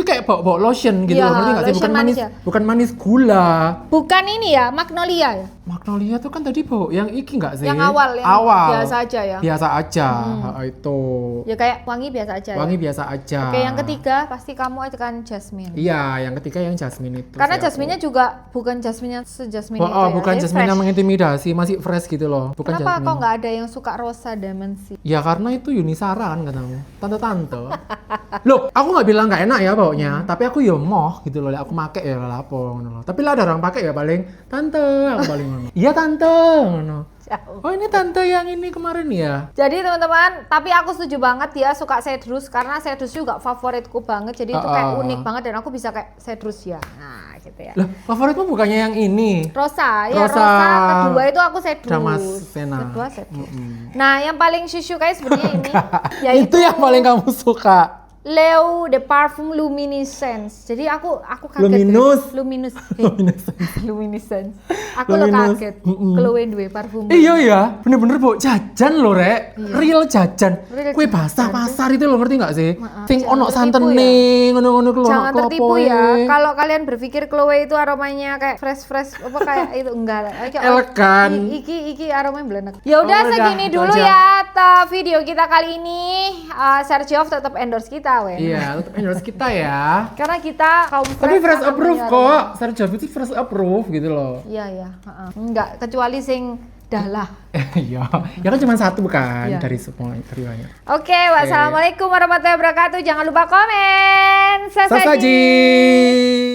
Kayak bau lotion gitu Iya, loh, ngerti nggak sih? lotion manis ya. Bukan manis gula. Bukan ini ya, magnolia ya. Magnolia tuh kan tadi bau yang iki nggak sih? Yang awal, yang biasa aja ya. Biasa aja, itu. Ya kayak wangi biasa aja. Wangi ya. biasa aja. Oke, yang ketiga pasti kamu akan jasmine. Iya, yang ketiga yang jasmine itu. Karena sih aku. jasmine-nya juga bukan jasmine sejasmine itu Oh, ya. bukan Jadi jasmine yang fresh. mengintimidasi, masih fresh gitu loh. Bukan Kenapa jasmine. kok nggak ada yang suka rosa diamond? Ya karena itu Yunisara kan katamu. Tante-tante. Loh, aku nggak bilang nggak enak ya baunya, tapi aku ya moh gitu loh. Aku make ya lapo ngono loh. Tapi lah ada orang pakai ya paling tante, aku paling ngono. Iya tante ngono. Oh ini tante yang ini kemarin ya. Jadi teman-teman, tapi aku setuju banget dia suka citrus karena citrus juga favoritku banget. Jadi itu kayak unik banget dan aku bisa kayak citrus ya. Nah, gitu ya. Lah, favoritmu bukannya yang ini? Rosa, ya Rosa. rosa kedua itu aku citrus. Damascena. Kedua citrus. Nah, yang paling suka sebenarnya ini Itu yang paling kamu suka. Leo de Parfum Luminescence. Jadi aku kaget. Luminous. Luminous. Luminescence. Aku lo Luminous. kaget. Keluwen duwe parfum. Iya ya, bener-bener bau jajan loh rek, real jajan. Real Kue jajan. basah pasar itu loh ngerti nggak sih? Sing jangan ono tertipu santene, ngono-ngono keluar. Jangan tertipu ya. Kalau kalian berpikir Chloe itu aromanya kayak fresh apa kayak itu enggak lah. Kayak, Elegan. Iki aromanya belenek. Ya udah Oh, udah, segini itu dulu aja. ya video kita kali ini. Sergio tetap endorse kita, Wen. Iya, tetap endorse kita ya. Karena kita kaum Tapi fresh akan approve punya kok. Sergio itu fresh approve gitu loh. Iya, enggak kecuali sing dahlah. Iya, ya kan cuma satu kan Iya. dari semua dari banyak. Oke, wassalamualaikum warahmatullahi wabarakatuh. Jangan lupa komen. Sesaji. Sasaji.